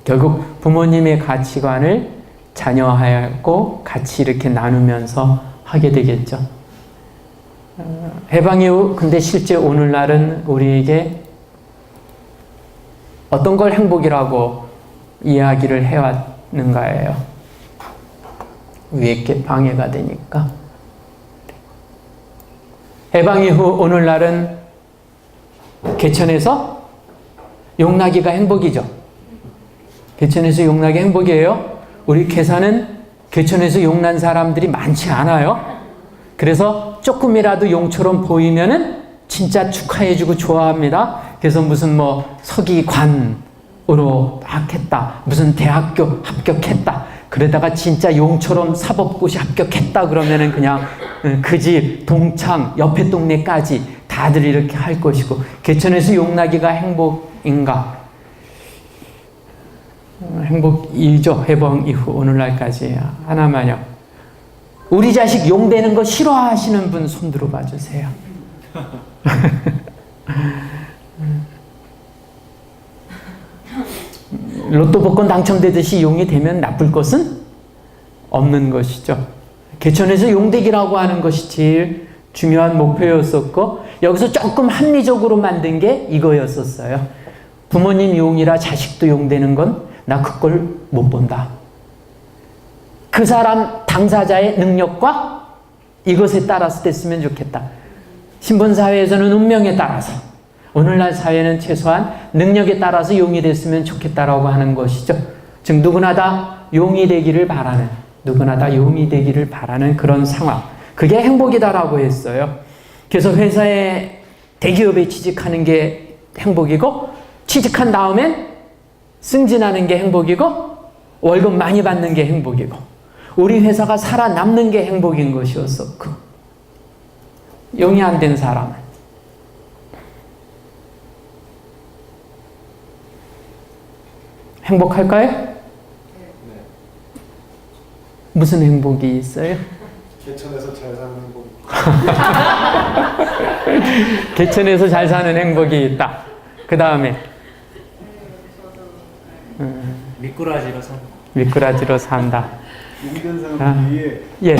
결국 부모님의 가치관을 자녀하고 같이 이렇게 나누면서 하게 되겠죠. 해방 이후 근데 실제 오늘날은 우리에게 어떤 걸 행복이라고 이야기를 해왔는가예요. 왜 이렇게 방해가 되니까. 해방 이후 오늘날은 개천에서 용나기가 행복이죠. 개천에서 용나기 행복이에요. 우리 계산은 개천에서 용난 사람들이 많지 않아요. 그래서 조금이라도 용처럼 보이면은 진짜 축하해주고 좋아합니다. 그래서 무슨 뭐 서기관으로 막 했다, 무슨 대학교 합격했다, 그러다가 진짜 용처럼 사법고시 합격했다 그러면은 그냥 그 집 동창 옆에 동네까지 다들 이렇게 할 것이고, 개천에서 용나기가 행복인가? 행복이죠. 해방 이후 오늘날까지. 하나만요. 우리 자식 용되는 거 싫어하시는 분 손 들어봐 주세요. 로또 복권 당첨되듯이 용이 되면 나쁠 것은 없는 것이죠. 개천에서 용되기라고 하는 것이 제일 중요한 목표였었고, 여기서 조금 합리적으로 만든 게 이거였었어요. 부모님 용이라 자식도 용되는 건 나 그걸 못 본다. 그 사람 당사자의 능력과 이것에 따라서 됐으면 좋겠다. 신분사회에서는 운명에 따라서, 오늘날 사회는 최소한 능력에 따라서 용이 됐으면 좋겠다라고 하는 것이죠. 즉 누구나 다 용이 되기를 바라는, 누구나 다 용이 되기를 바라는 그런 상황. 그게 행복이다라고 했어요. 그래서 회사에, 대기업에 취직하는 게 행복이고, 취직한 다음엔 승진하는 게 행복이고, 월급 많이 받는 게 행복이고, 우리 회사가 살아남는 게 행복인 것이었었고, 용이 안 된 사람은 행복할까요? 네. 무슨 행복이 있어요? 개천에서 잘 사는 행복. 개천에서 잘 사는 행복이 있다. 그 다음에 미꾸라지로 산다. 미꾸라지로 산다. 용된 사람들이 예.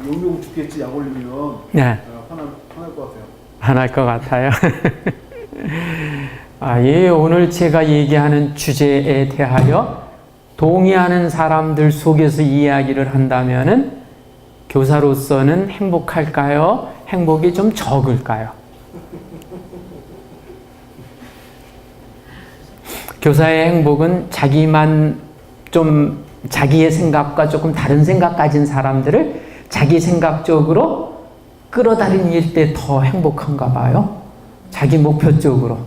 용용 죽겠지, 약 올리면 네. 화날 것 같아요. 화날 것 같아요. 예, 오늘 제가 얘기하는 주제에 대하여 동의하는 사람들 속에서 이야기를 한다면은 교사로서는 행복할까요? 행복이 좀 적을까요? 교사의 행복은 자기만 좀 자기의 생각과 조금 다른 생각 가진 사람들을 자기 생각 쪽으로 끌어다닐 때 더 행복한가 봐요. 자기 목표 쪽으로.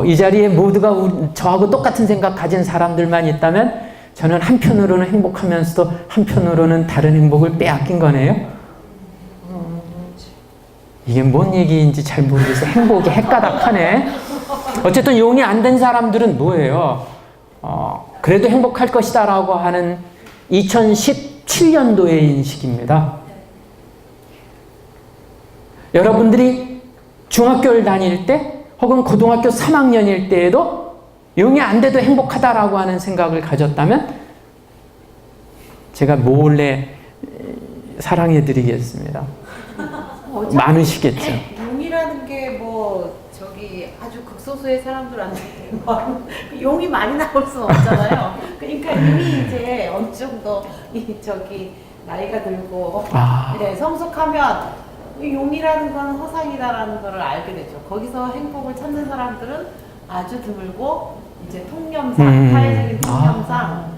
이 자리에 모두가 저하고 똑같은 생각 가진 사람들만 있다면 저는 한편으로는 행복하면서도 한편으로는 다른 행복을 빼앗긴 거네요. 이게 뭔 얘기인지 잘 모르겠어요. 행복이 헷가닥하네. 어쨌든 용이 안 된 사람들은 뭐예요? 그래도 행복할 것이다 라고 하는 2017년도의 인식입니다. 여러분들이 중학교를 다닐 때 혹은 고등학교 3학년일 때에도 용이 안 돼도 행복하다라고 하는 생각을 가졌다면 제가 몰래 사랑해드리겠습니다. 많으시겠죠. 용이라는 게 뭐 저기 아주 극소수의 사람들한테 용이 많이 나올 수는 없잖아요. 그러니까 이미 이제 어느 정도 저기 나이가 들고 네, 성숙하면 용이라는 건 허상이다라는 걸 알게 되죠. 거기서 행복을 찾는 사람들은 아주 드물고 이제 통념상 사회적인 통념상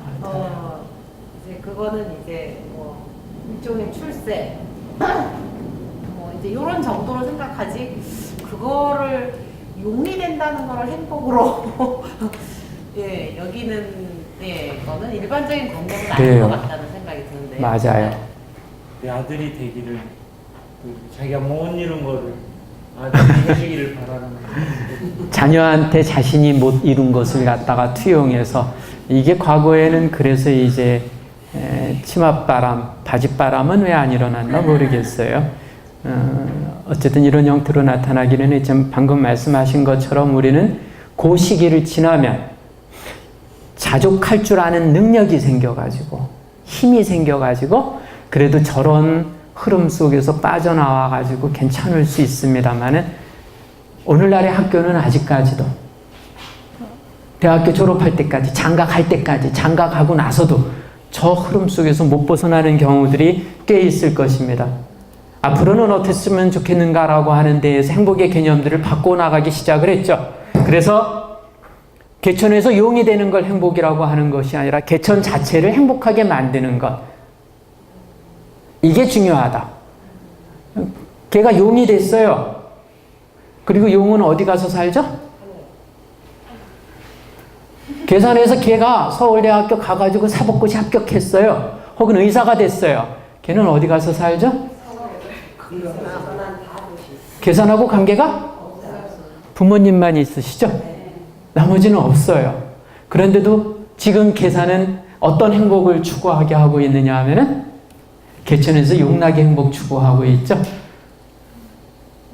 이제 그거는 이제 뭐 일종의 출세 뭐 이제 이런 정도로 생각하지 그거를 용이 된다는 거를 행복으로 예 여기는 예 거는 일반적인 관념은 아닌 것 같다는 생각이 드는데 맞아요. 내 아들이 되기를 자기가 못 이룬 거를 아들이 해주기를 바라는 자녀한테 자신이 못 이룬 것을 갖다가 투영해서 이게 과거에는 그래서 이제 치맛바람, 바짓바람은 왜 안 일어났나 모르겠어요. 어쨌든 이런 형태로 나타나기는 했지만 방금 말씀하신 것처럼 우리는 그 시기를 지나면 자족할 줄 아는 능력이 생겨가지고 힘이 생겨가지고 그래도 저런 흐름 속에서 빠져나와가지고 괜찮을 수 있습니다만은 오늘날의 학교는 아직까지도 대학교 졸업할 때까지 장가갈 때까지 장가가고 나서도 저 흐름 속에서 못 벗어나는 경우들이 꽤 있을 것입니다. 앞으로는 어떻게 쓰면 좋겠는가라고 하는 데에서 행복의 개념들을 바꿔나가기 시작을 했죠. 그래서 개천에서 용이 되는 걸 행복이라고 하는 것이 아니라 개천 자체를 행복하게 만드는 것. 이게 중요하다. 걔가 용이 됐어요. 그리고 용은 어디 가서 살죠? 계산해서 걔가 서울대학교 가가지고 사법고시 합격했어요. 혹은 의사가 됐어요. 걔는 어디 가서 살죠? 계산하고 관계가? 부모님만 있으시죠? 나머지는 없어요. 그런데도 지금 계산은 어떤 행복을 추구하게 하고 있느냐 하면은 개천에서 용락의 행복 추구하고 있죠.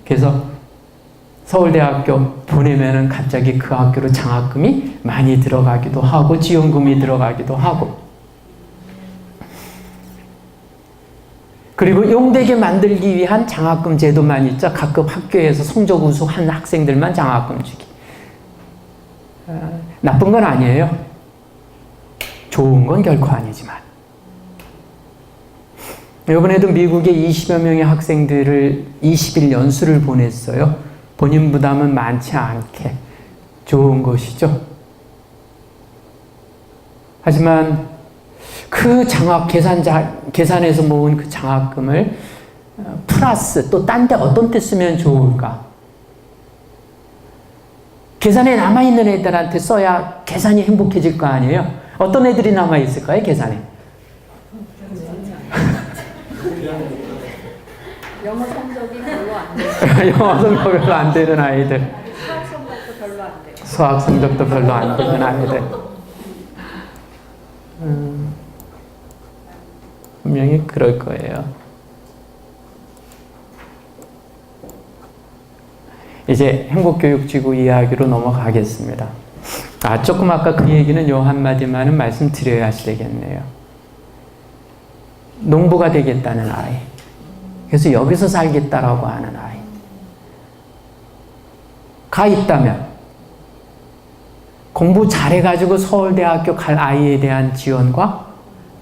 그래서 서울대학교 보내면은 갑자기 그 학교로 장학금이 많이 들어가기도 하고 지원금이 들어가기도 하고 그리고 용되게 만들기 위한 장학금 제도만 있죠. 각급 학교에서 성적 우수한 학생들만 장학금 주기. 나쁜 건 아니에요. 좋은 건 결코 아니지만. 이번에도 미국에 20여 명의 학생들을 20일 연수를 보냈어요. 본인 부담은 많지 않게 좋은 것이죠. 하지만 그 계산해서 모은 그 장학금을 플러스 또 딴 데 어떤 데 쓰면 좋을까? 계산에 남아있는 애들한테 써야 계산이 행복해질 거 아니에요? 어떤 애들이 남아있을까요, 계산에? 영어 성적이 별로 안 돼요. 영어 성적 별로 안 되는 아이들. 수학 성적도 별로 안 돼요. 수학 성적도 별로 안 되는 아이들. 분명히 그럴 거예요. 이제 행복교육지구 이야기로 넘어가겠습니다. 조금 아까 그 얘기는 요 한마디만은 말씀드려야 되겠네요. 농부가 되겠다는 아이. 그래서 여기서 살겠다라고 하는 아이가 있다면 공부 잘해가지고 서울대학교 갈 아이에 대한 지원과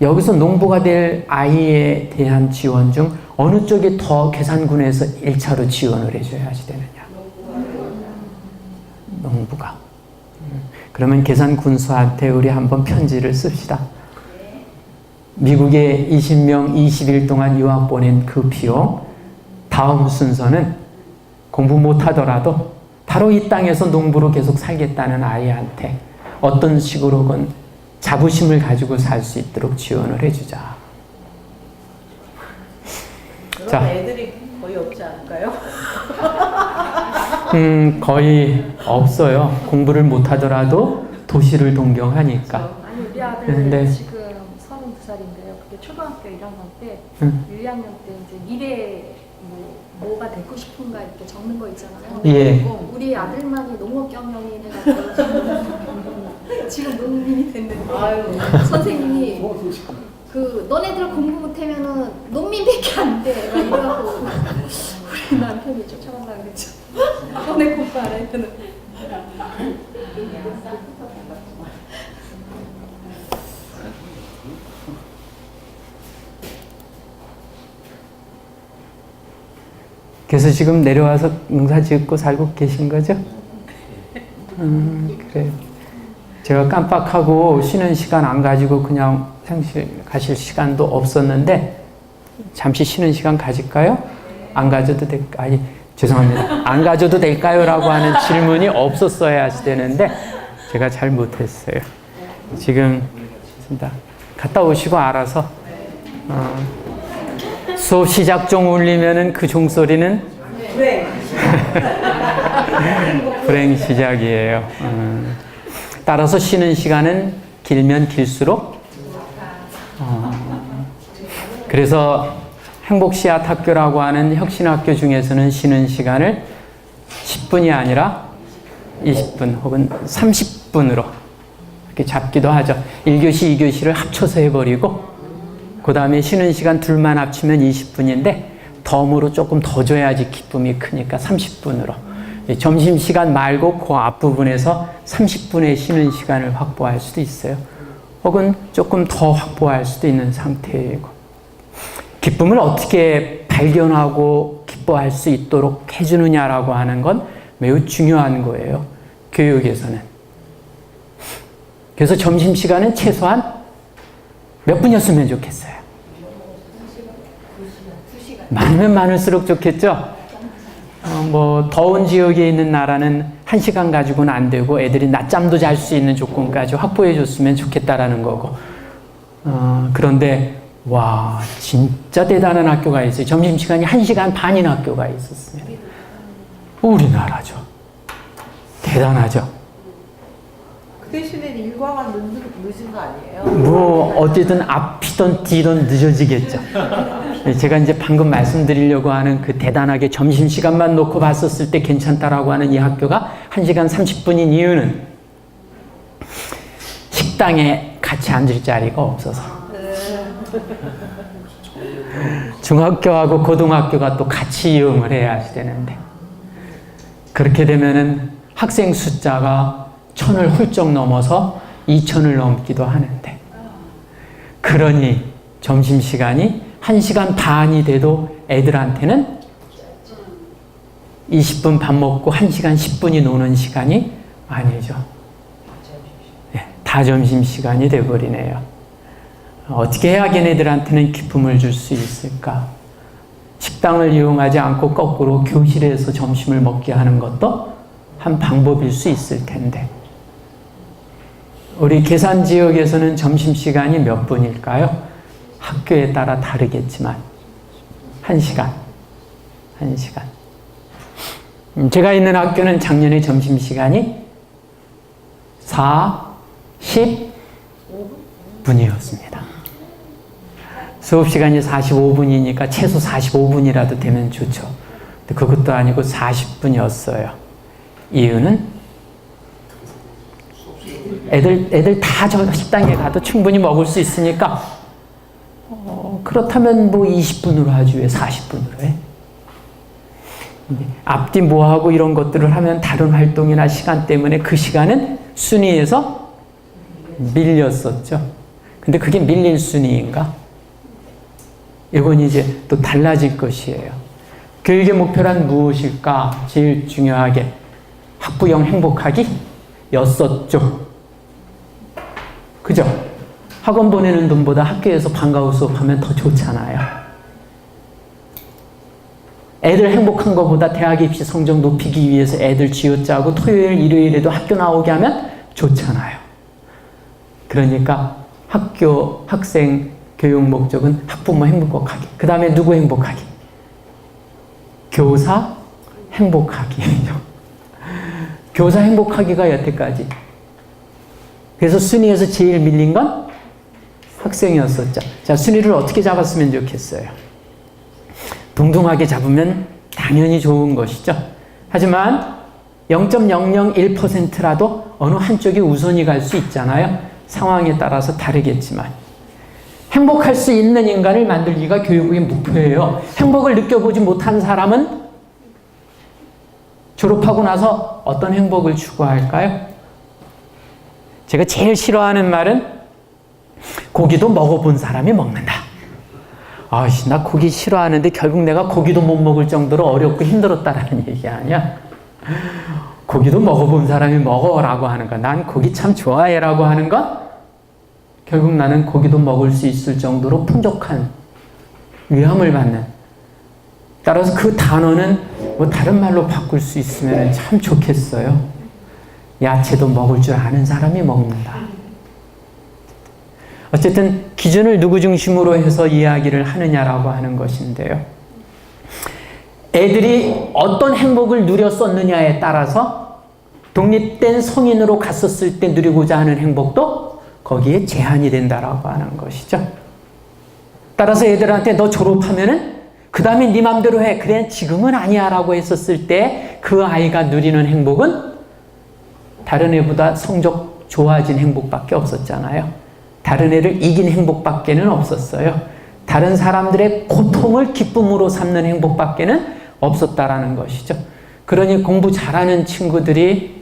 여기서 농부가 될 아이에 대한 지원 중 어느 쪽이 더 계산군에서 1차로 지원을 해줘야지 되느냐. 농부가. 그러면 계산 군수한테 우리 한번 편지를 씁시다. 미국에 20명 20일 동안 유학 보낸 그 비용, 다음 순서는 공부 못하더라도 바로 이 땅에서 농부로 계속 살겠다는 아이한테 어떤 식으로건 자부심을 가지고 살 수 있도록 지원을 해주자. 그런 자. 애들이 거의 없지 않을까요? 거의 없어요. 공부를 못하더라도 도시를 동경하니까. 아니 우리 아들 근데- 지금 32살인데요. 그게 초등학교 1학년 때, 응. 1학년 때 이제 미래 뭐가 되고 싶은가 이렇게 적는 거 있잖아요. 예. 우리 아들만이 농업 경영인 해가지고 지금 농민이 됐는데 아유. 선생님이 그 너네들 공부 못하면은 농민밖에 안 돼. 막 이러고 우리 남편이 쫓아간다 그랬죠. 너네 공부 안 하면은. 그래서 지금 내려와서 농사 짓고 살고 계신 거죠? 그래. 제가 깜빡하고 쉬는 시간 안 가지고 그냥 생실 가실 시간도 없었는데 잠시 쉬는 시간 가질까요? 안 가져도 될까? 아니, 죄송합니다. 안 가져도 될까요? 라고 하는 질문이 없었어야 되는데 제가 잘 못했어요. 지금 갔다 오시고 알아서 수업 시작 종 울리면은 그 종소리는 불행 시작이에요. 따라서 쉬는 시간은 길면 길수록 그래서 행복씨앗학교라고 하는 혁신학교 중에서는 쉬는 시간을 10분이 아니라 20분 혹은 30분으로 이렇게 잡기도 하죠. 1교시, 2교시를 합쳐서 해버리고 그 다음에 쉬는 시간 둘만 합치면 20분인데 덤으로 조금 더 줘야지 기쁨이 크니까 30분으로 점심시간 말고 그 앞부분에서 30분의 쉬는 시간을 확보할 수도 있어요. 혹은 조금 더 확보할 수도 있는 상태이고 기쁨을 어떻게 발견하고 기뻐할 수 있도록 해주느냐라고 하는 건 매우 중요한 거예요. 교육에서는. 그래서 점심시간은 최소한 몇 분이었으면 좋겠어요? 많으면 많을수록 좋겠죠? 뭐 더운 지역에 있는 나라는 1시간 가지고는 안 되고 애들이 낮잠도 잘 수 있는 조건까지 확보해 줬으면 좋겠다라는 거고 그런데 와 진짜 대단한 학교가 있어요. 점심시간이 1시간 반인 학교가 있었습니다. 우리나라죠. 대단하죠. 그 대신에 일과가 늦은 거 아니에요? 뭐 어쨌든 앞이든 뒤든 늦어지겠죠. 제가 이제 방금 말씀드리려고 하는 그 대단하게 점심시간만 놓고 봤었을 때 괜찮다라고 하는 이 학교가 1시간 30분인 이유는 식당에 같이 앉을 자리가 없어서 중학교하고 고등학교가 또 같이 이용을 해야 되는데 그렇게 되면은 학생 숫자가 1000을 훌쩍 넘어서 2000을 넘기도 하는데 그러니 점심시간이 1시간 반이 돼도 애들한테는 20분 밥 먹고 1시간 10분이 노는 시간이 아니죠. 네, 다 점심시간이 돼버리네요. 어떻게 해야 걔네들한테는 기쁨을 줄 수 있을까? 식당을 이용하지 않고 거꾸로 교실에서 점심을 먹게 하는 것도 한 방법일 수 있을 텐데 우리 계산 지역에서는 점심시간이 몇 분일까요? 학교에 따라 다르겠지만 1시간. 제가 있는 학교는 작년에 점심시간이 40분이었습니다. 수업시간이 45분이니까 최소 45분이라도 되면 좋죠. 근데 그것도 아니고 40분이었어요. 이유는 애들 다 저 식당에 가도 충분히 먹을 수 있으니까 그렇다면 뭐 20분으로 하지 왜 40분으로 해? 앞뒤 뭐하고 이런 것들을 하면 다른 활동이나 시간 때문에 그 시간은 순위에서 밀렸었죠. 근데 그게 밀릴 순위인가? 이건 이제 또 달라질 것이에요. 교육의 목표란 무엇일까? 제일 중요하게 학부형 행복하기 였었죠. 그죠? 학원 보내는 돈보다 학교에서 방과후 수업하면 더 좋잖아요. 애들 행복한 것보다 대학 입시 성적 높이기 위해서 애들 쥐어짜고 토요일, 일요일에도 학교 나오게 하면 좋잖아요. 그러니까 학교, 학생 교육 목적은 학부모 행복하기. 그 다음에 누구 행복하기? 교사 행복하기예요. 교사 행복하기가 여태까지. 그래서 순위에서 제일 밀린 건 학생이었었죠. 자, 순위를 어떻게 잡았으면 좋겠어요? 동등하게 잡으면 당연히 좋은 것이죠. 하지만 0.001%라도 어느 한쪽이 우선이 갈 수 있잖아요. 상황에 따라서 다르겠지만. 행복할 수 있는 인간을 만들기가 교육의 목표예요. 행복을 느껴보지 못한 사람은 졸업하고 나서 어떤 행복을 추구할까요? 제가 제일 싫어하는 말은 고기도 먹어본 사람이 먹는다. 아이씨, 나 고기 싫어하는데 결국 내가 고기도 못 먹을 정도로 어렵고 힘들었다라는 얘기 아니야? 고기도 먹어본 사람이 먹어라고 하는 거, 난 고기 참 좋아해라고 하는 건 결국 나는 고기도 먹을 수 있을 정도로 풍족한 위함을 받는. 따라서 그 단어는 뭐 다른 말로 바꿀 수 있으면 참 좋겠어요. 야채도 먹을 줄 아는 사람이 먹는다. 어쨌든 기준을 누구 중심으로 해서 이야기를 하느냐라고 하는 것인데요. 애들이 어떤 행복을 누렸었느냐에 따라서 독립된 성인으로 갔었을 때 누리고자 하는 행복도 거기에 제한이 된다라고 하는 것이죠. 따라서 애들한테 너 졸업하면은 그 다음에 네 맘대로 해. 그래 지금은 아니야 라고 했었을 때 그 아이가 누리는 행복은 다른 애보다 성적 좋아진 행복밖에 없었잖아요. 다른 애를 이긴 행복밖에는 없었어요. 다른 사람들의 고통을 기쁨으로 삼는 행복밖에는 없었다라는 것이죠. 그러니 공부 잘하는 친구들이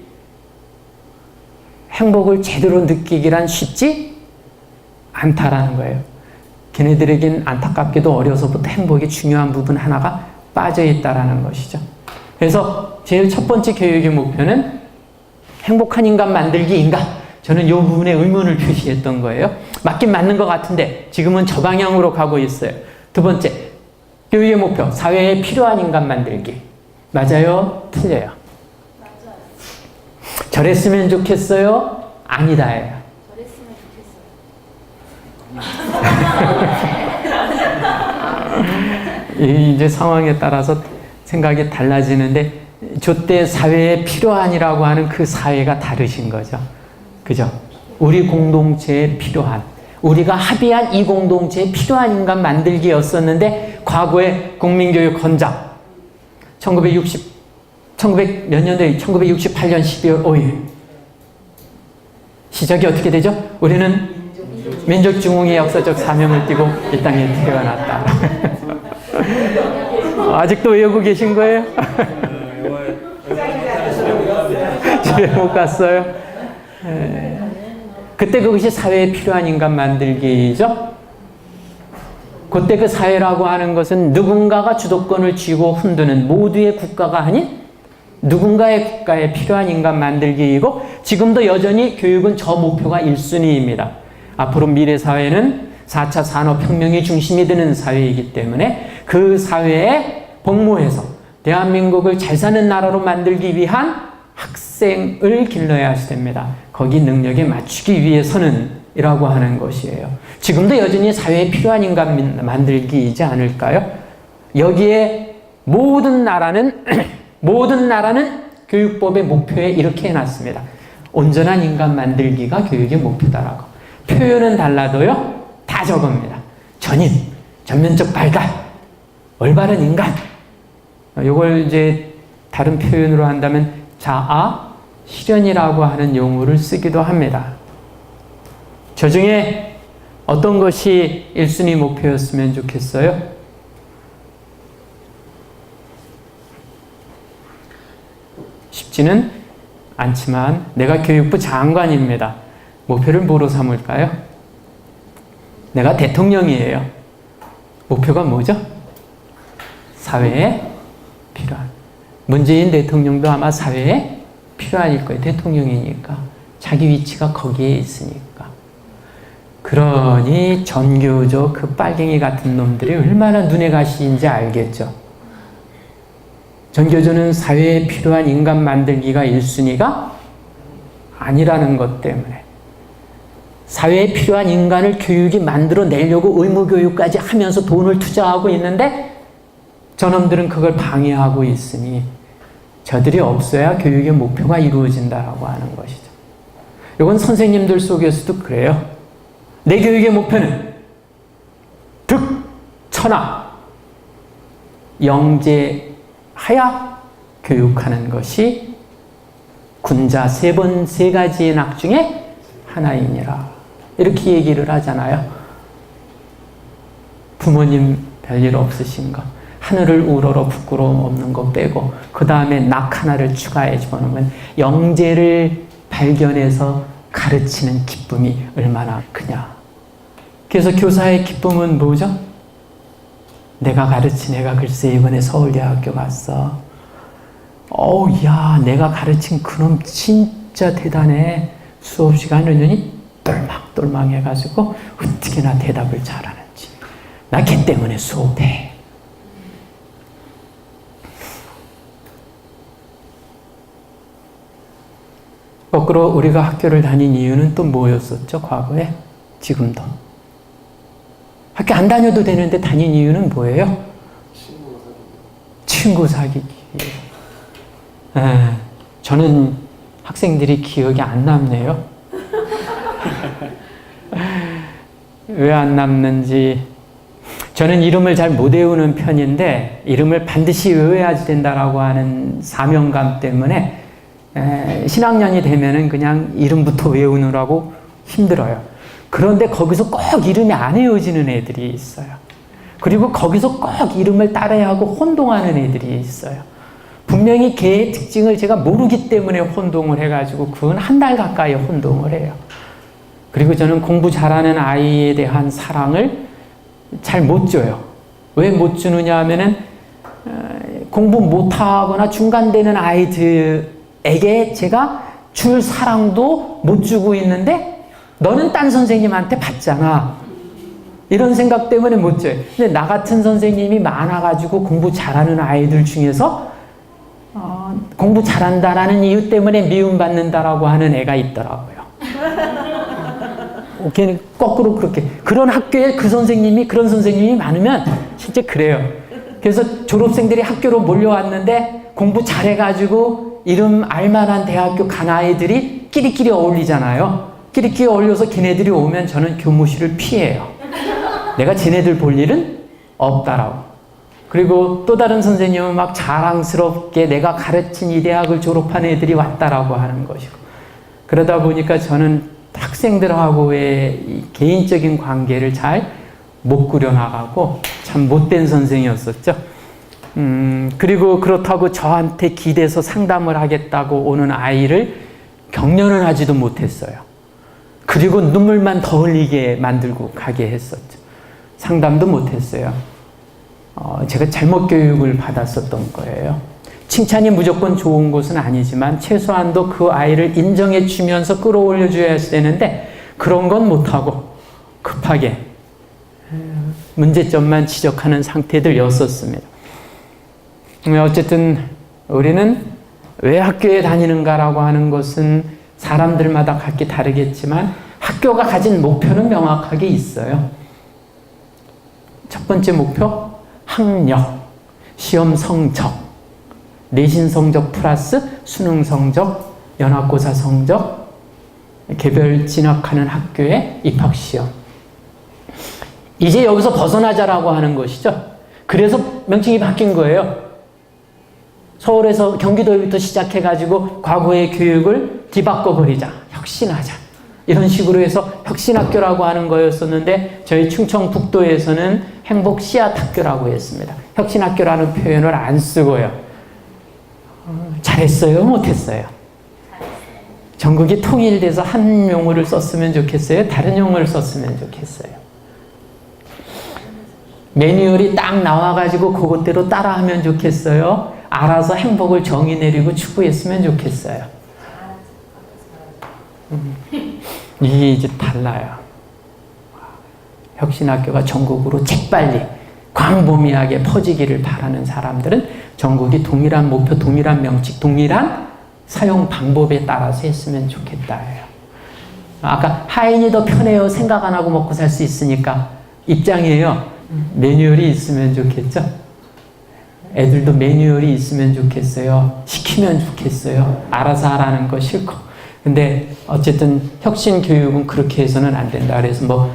행복을 제대로 느끼기란 쉽지 않다라는 거예요. 걔네들에겐 안타깝게도 어려서부터 행복의 중요한 부분 하나가 빠져 있다라는 것이죠. 그래서 제일 첫 번째 교육의 목표는 행복한 인간 만들기인가? 저는 이 부분에 의문을 표시했던 거예요. 맞긴 맞는 것 같은데 지금은 저 방향으로 가고 있어요. 두 번째, 교육의 목표, 사회에 필요한 인간 만들기. 맞아요? 틀려요? 맞아요. 저랬으면 좋겠어요? 아니다예요. 이제 상황에 따라서 생각이 달라지는데 저때 사회에 필요한이라고 하는 그 사회가 다르신 거죠. 그죠? 우리 공동체에 필요한, 우리가 합의한 이 공동체에 필요한 인간 만들기였었는데 과거의 국민교육 헌장 1968년 12월 5일 시작이 어떻게 되죠? 우리는 민족중흥의 역사적 사명을 띠고 이 땅에 태어났다. 아직도 외우고 계신 거예요? 집에 못 갔어요? 그때 그것이 사회에 필요한 인간 만들기죠. 그때 그 사회라고 하는 것은 누군가가 주도권을 쥐고 흔드는 모두의 국가가 아닌 누군가의 국가에 필요한 인간 만들기이고 지금도 여전히 교육은 저 목표가 1순위입니다. 앞으로 미래 사회는 4차 산업혁명이 중심이 되는 사회이기 때문에 그 사회에 복무해서 대한민국을 잘 사는 나라로 만들기 위한 학생을 길러야 됩니다. 거기 능력에 맞추기 위해서는 이라고 하는 것이에요. 지금도 여전히 사회에 필요한 인간 만들기이지 않을까요? 여기에 모든 나라는 교육법의 목표에 이렇게 해놨습니다. 온전한 인간 만들기가 교육의 목표다라고. 표현은 달라도요, 다 저겁니다. 전인, 전면적 발달, 올바른 인간. 이걸 이제 다른 표현으로 한다면 자아 실현이라고 하는 용어를 쓰기도 합니다. 저 중에 어떤 것이 1순위 목표였으면 좋겠어요? 쉽지는 않지만 내가 교육부 장관입니다. 목표를 뭐로 삼을까요? 내가 대통령이에요. 목표가 뭐죠? 사회에 필요한. 문재인 대통령도 아마 사회에 필요할 거예요. 대통령이니까. 자기 위치가 거기에 있으니까. 그러니 전교조 그 빨갱이 같은 놈들이 얼마나 눈에 가시인지 알겠죠. 전교조는 사회에 필요한 인간 만들기가 1순위가 아니라는 것 때문에 사회에 필요한 인간을 교육이 만들어내려고 의무교육까지 하면서 돈을 투자하고 있는데 저놈들은 그걸 방해하고 있으니 저들이 없어야 교육의 목표가 이루어진다라고 하는 것이죠. 이건 선생님들 속에서도 그래요. 내 교육의 목표는 득천하 영재하야 교육하는 것이 군자 세 가지의 낙 중에 하나이니라. 이렇게 얘기를 하잖아요. 부모님 별일 없으신 거, 하늘을 우러러 부끄러움 없는 거 빼고 그 다음에 낙 하나를 추가해 주면 영재를 발견해서 가르치는 기쁨이 얼마나 크냐. 그래서 교사의 기쁨은 뭐죠? 내가 가르친 애가 글쎄 이번에 서울대학교 갔어. 야, 내가 가르친 그놈 진짜 대단해. 수업 시간을 똘망똘망 해가지고 어떻게나 대답을 잘하는지. 나 걔 때문에 수업해. 거꾸로 우리가 학교를 다닌 이유는 또 뭐였었죠? 과거에? 지금도. 학교 안 다녀도 되는데 다닌 이유는 뭐예요? 친구 사귀기. 저는 학생들이 기억이 안 남네요. 왜 안 남는지. 저는 이름을 잘 못 외우는 편인데 이름을 반드시 외워야 된다라고 하는 사명감 때문에 신학년이 되면은 그냥 이름부터 외우느라고 힘들어요. 그런데 거기서 꼭 이름이 안 외워지는 애들이 있어요. 그리고 거기서 꼭 이름을 따라야 하고 혼동하는 애들이 있어요. 분명히 걔의 특징을 제가 모르기 때문에 혼동을 해가지고 그건 한 달 가까이 혼동을 해요. 그리고 저는 공부 잘하는 아이에 대한 사랑을 잘 못 줘요. 왜 못 주느냐 하면은 공부 못하거나 중간되는 아이들에게 제가 줄 사랑도 못 주고 있는데 너는 딴 선생님한테 받잖아. 이런 생각 때문에 못 줘요. 근데 나 같은 선생님이 많아가지고 공부 잘하는 아이들 중에서 공부 잘한다라는 이유 때문에 미움받는다라고 하는 애가 있더라고요. 걔는 거꾸로 그렇게. 그런 학교에 그런 선생님이 많으면 진짜 그래요. 그래서 졸업생들이 학교로 몰려왔는데 공부 잘해가지고 이름 알만한 대학교 간 아이들이 끼리끼리 어울리잖아요. 끼리끼리 어울려서 걔네들이 오면 저는 교무실을 피해요. 내가 쟤네들 볼 일은 없다라고. 그리고 또 다른 선생님은 막 자랑스럽게 내가 가르친 이 대학을 졸업한 애들이 왔다라고 하는 것이고. 그러다 보니까 저는 학생들하고의 이 개인적인 관계를 잘 못 꾸려나가고 참 못된 선생이었었죠. 그리고 그렇다고 저한테 기대서 상담을 하겠다고 오는 아이를 격려는 하지도 못했어요. 그리고 눈물만 더 흘리게 만들고 가게 했었죠. 상담도 못했어요. 제가 잘못 교육을 받았었던 거예요. 칭찬이 무조건 좋은 것은 아니지만 최소한도 그 아이를 인정해 주면서 끌어올려 줘야 되는데 그런 건 못하고 급하게 문제점만 지적하는 상태들이었었습니다. 어쨌든 우리는 왜 학교에 다니는가라고 하는 것은 사람들마다 각기 다르겠지만 학교가 가진 목표는 명확하게 있어요. 첫 번째 목표, 학력, 시험 성적, 내신 성적 플러스 수능 성적, 연합고사 성적, 개별 진학하는 학교의 입학시험. 이제 여기서 벗어나자라고 하는 것이죠. 그래서 명칭이 바뀐 거예요. 서울에서 경기도부터 시작해가지고 과거의 교육을 뒤바꿔버리자, 혁신하자. 이런 식으로 해서 혁신학교라고 하는 거였었는데 저희 충청북도에서는 행복 씨앗학교라고 했습니다. 혁신학교라는 표현을 안 쓰고요. 잘했어요? 못했어요? 전국이 통일돼서 한 용어를 썼으면 좋겠어요? 다른 용어를 썼으면 좋겠어요? 매뉴얼이 딱 나와가지고 그것대로 따라하면 좋겠어요? 알아서 행복을 정의 내리고 추구했으면 좋겠어요? 이게 이제 달라요. 혁신학교가 전국으로 재빨리 광범위하게 퍼지기를 바라는 사람들은 전국이 동일한 목표, 동일한 명칭, 동일한 사용 방법에 따라서 했으면 좋겠다예요. 아까 하인이 더 편해요. 생각 안 하고 먹고 살 수 있으니까 입장이에요. 매뉴얼이 있으면 좋겠죠. 애들도 매뉴얼이 있으면 좋겠어요. 시키면 좋겠어요. 알아서 하라는 거 싫고. 근데 어쨌든 혁신 교육은 그렇게 해서는 안 된다. 그래서 뭐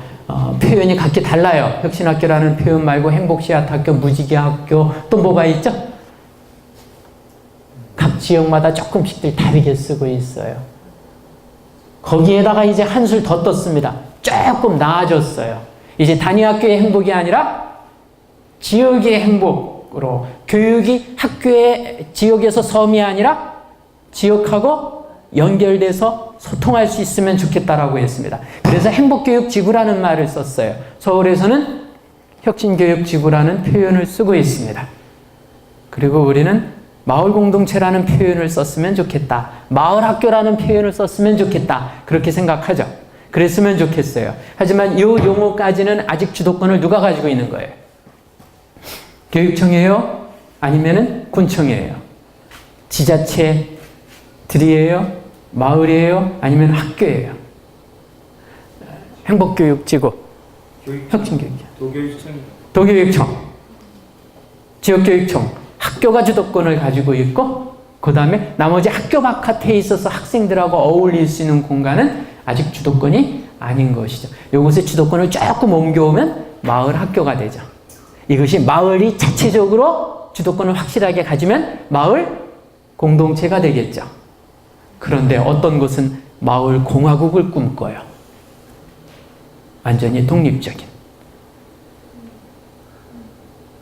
표현이 각기 달라요. 혁신학교라는 표현 말고 행복씨앗학교, 무지개학교, 또 뭐가 있죠? 각 지역마다 조금씩들 다르게 쓰고 있어요. 거기에다가 이제 한술 더 떴습니다. 조금 나아졌어요. 이제 단위학교의 행복이 아니라 지역의 행복으로, 교육이 학교의 지역에서 섬이 아니라 지역하고 연결돼서 소통할 수 있으면 좋겠다라고 했습니다. 그래서 행복교육지구라는 말을 썼어요. 서울에서는 혁신교육지구라는 표현을 쓰고 있습니다. 그리고 우리는 마을공동체라는 표현을 썼으면 좋겠다. 마을학교라는 표현을 썼으면 좋겠다. 그렇게 생각하죠. 그랬으면 좋겠어요. 하지만 이 용어까지는 아직 주도권을 누가 가지고 있는 거예요? 교육청이에요? 아니면은 군청이에요? 지자체들이에요? 마을이에요? 아니면 학교예요? 행복교육지구, 혁신교육이요. 도교육청, 지역교육청, 학교가 주도권을 가지고 있고, 그 다음에 나머지 학교 바깥에 있어서 학생들하고 어울릴 수 있는 공간은 아직 주도권이 아닌 것이죠. 이것의 주도권을 조금 옮겨오면 마을 학교가 되죠. 이것이 마을이 자체적으로 주도권을 확실하게 가지면 마을 공동체가 되겠죠. 그런데 어떤 곳은 마을 공화국을 꿈꿔요. 완전히 독립적인.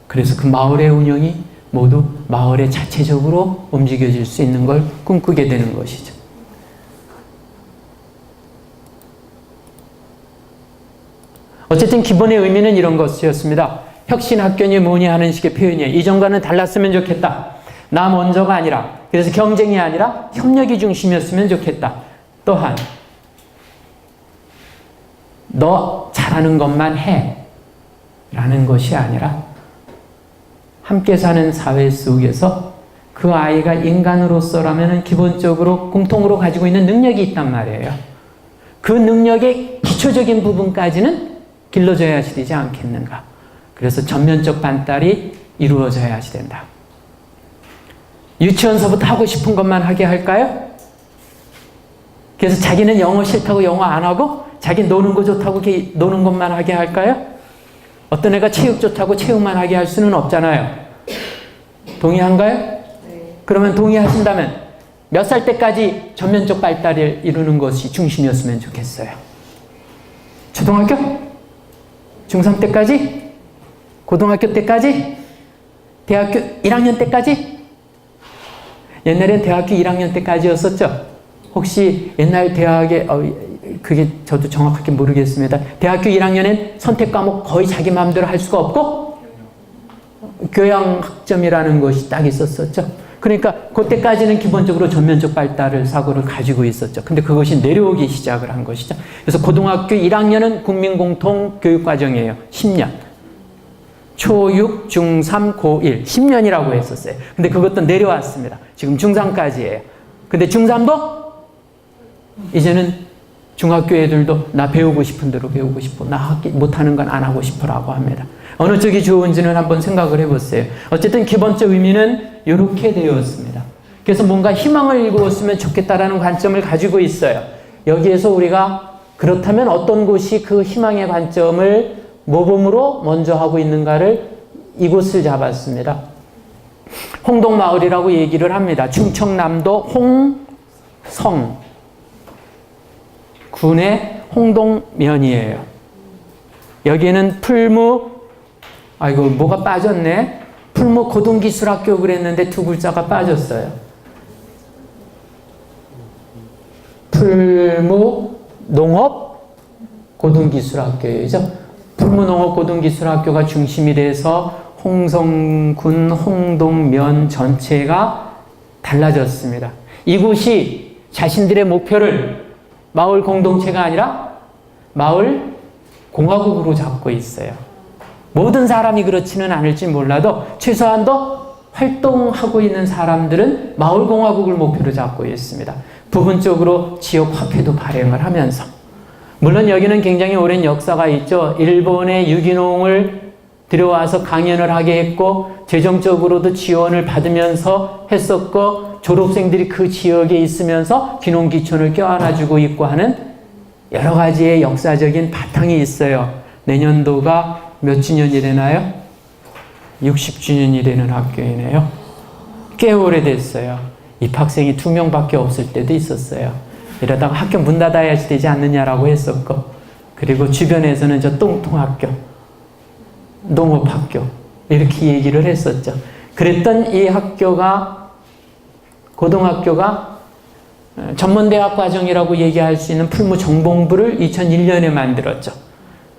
그래서 그 마을의 운영이 모두 마을에 자체적으로 움직여질 수 있는 걸 꿈꾸게 되는 것이죠. 어쨌든 기본의 의미는 이런 것이었습니다. 혁신학교니 뭐니 하는 식의 표현이에요. 이전과는 달랐으면 좋겠다. 나 먼저가 아니라, 그래서 경쟁이 아니라 협력이 중심이었으면 좋겠다. 또한 너 잘하는 것만 해 라는 것이 아니라 함께 사는 사회 속에서 그 아이가 인간으로서라면 기본적으로 공통으로 가지고 있는 능력이 있단 말이에요. 그 능력의 기초적인 부분까지는 길러져야지 되지 않겠는가. 그래서 전면적 반달이 이루어져야지 된다. 유치원서부터 하고 싶은 것만 하게 할까요? 그래서 자기는 영어 싫다고 영어 안 하고 자기 노는 거 좋다고 노는 것만 하게 할까요? 어떤 애가 체육 좋다고 체육만 하게 할 수는 없잖아요. 동의한가요? 네. 그러면 동의하신다면 몇 살 때까지 전면적 발달을 이루는 것이 중심이었으면 좋겠어요? 초등학교? 중3 때까지? 고등학교 때까지? 대학교 1학년 때까지? 옛날엔 대학교 1학년 때까지였었죠? 혹시 옛날 대학에, 그게 저도 정확하게 모르겠습니다. 대학교 1학년엔 선택 과목 거의 자기 마음대로 할 수가 없고, 교양학점이라는 것이 딱 있었었죠. 그러니까 그때까지는 기본적으로 전면적 발달을 사고를 가지고 있었죠. 근데 그것이 내려오기 시작을 한 것이죠. 그래서 고등학교 1학년은 국민공통교육과정이에요. 10년. 초6, 중3, 고1. 10년이라고 했었어요. 근데 그것도 내려왔습니다. 지금 중3까지예요. 근데 중3도 이제는 중학교 애들도 나 배우고 싶은 대로 배우고 싶어. 나 못하는 건 안 하고 싶어라고 합니다. 어느 쪽이 좋은지는 한번 생각을 해보세요. 어쨌든 기본적 의미는 이렇게 되었습니다. 그래서 뭔가 희망을 일구었으면 좋겠다라는 관점을 가지고 있어요. 여기에서 우리가 그렇다면 어떤 곳이 그 희망의 관점을 모범으로 먼저 하고 있는가를 이곳을 잡았습니다. 홍동마을이라고 얘기를 합니다. 충청남도 홍성 군의 홍동면이에요. 여기에는 풀무, 아이고 뭐가 빠졌네. 풀무 고등기술학교 그랬는데 두 글자가 빠졌어요. 풀무 농업 고등기술학교이죠. 풀무 농업 고등기술학교가 중심이 돼서 홍성군 홍동면 전체가 달라졌습니다. 이곳이 자신들의 목표를 마을 공동체가 아니라 마을 공화국으로 잡고 있어요. 모든 사람이 그렇지는 않을지 몰라도 최소한도 활동하고 있는 사람들은 마을공화국을 목표로 잡고 있습니다. 부분적으로 지역 화폐도 발행을 하면서. 물론 여기는 굉장히 오랜 역사가 있죠. 일본의 유기농을 들여와서 강연을 하게 했고 재정적으로도 지원을 받으면서 했었고 졸업생들이 그 지역에 있으면서 귀농귀촌을 껴안아주고 있고 하는 여러 가지의 역사적인 바탕이 있어요. 내년도가 몇 주년이 되나요? 60주년이 되는 학교이네요. 꽤 오래됐어요. 입학생이 2명밖에 없을 때도 있었어요. 이러다가 학교 문 닫아야지 되지 않느냐라고 했었고, 그리고 주변에서는 저 똥통학교, 농업학교 이렇게 얘기를 했었죠. 그랬던 이 학교가, 고등학교가 전문대학 과정이라고 얘기할 수 있는 풀무정봉부를 2001년에 만들었죠.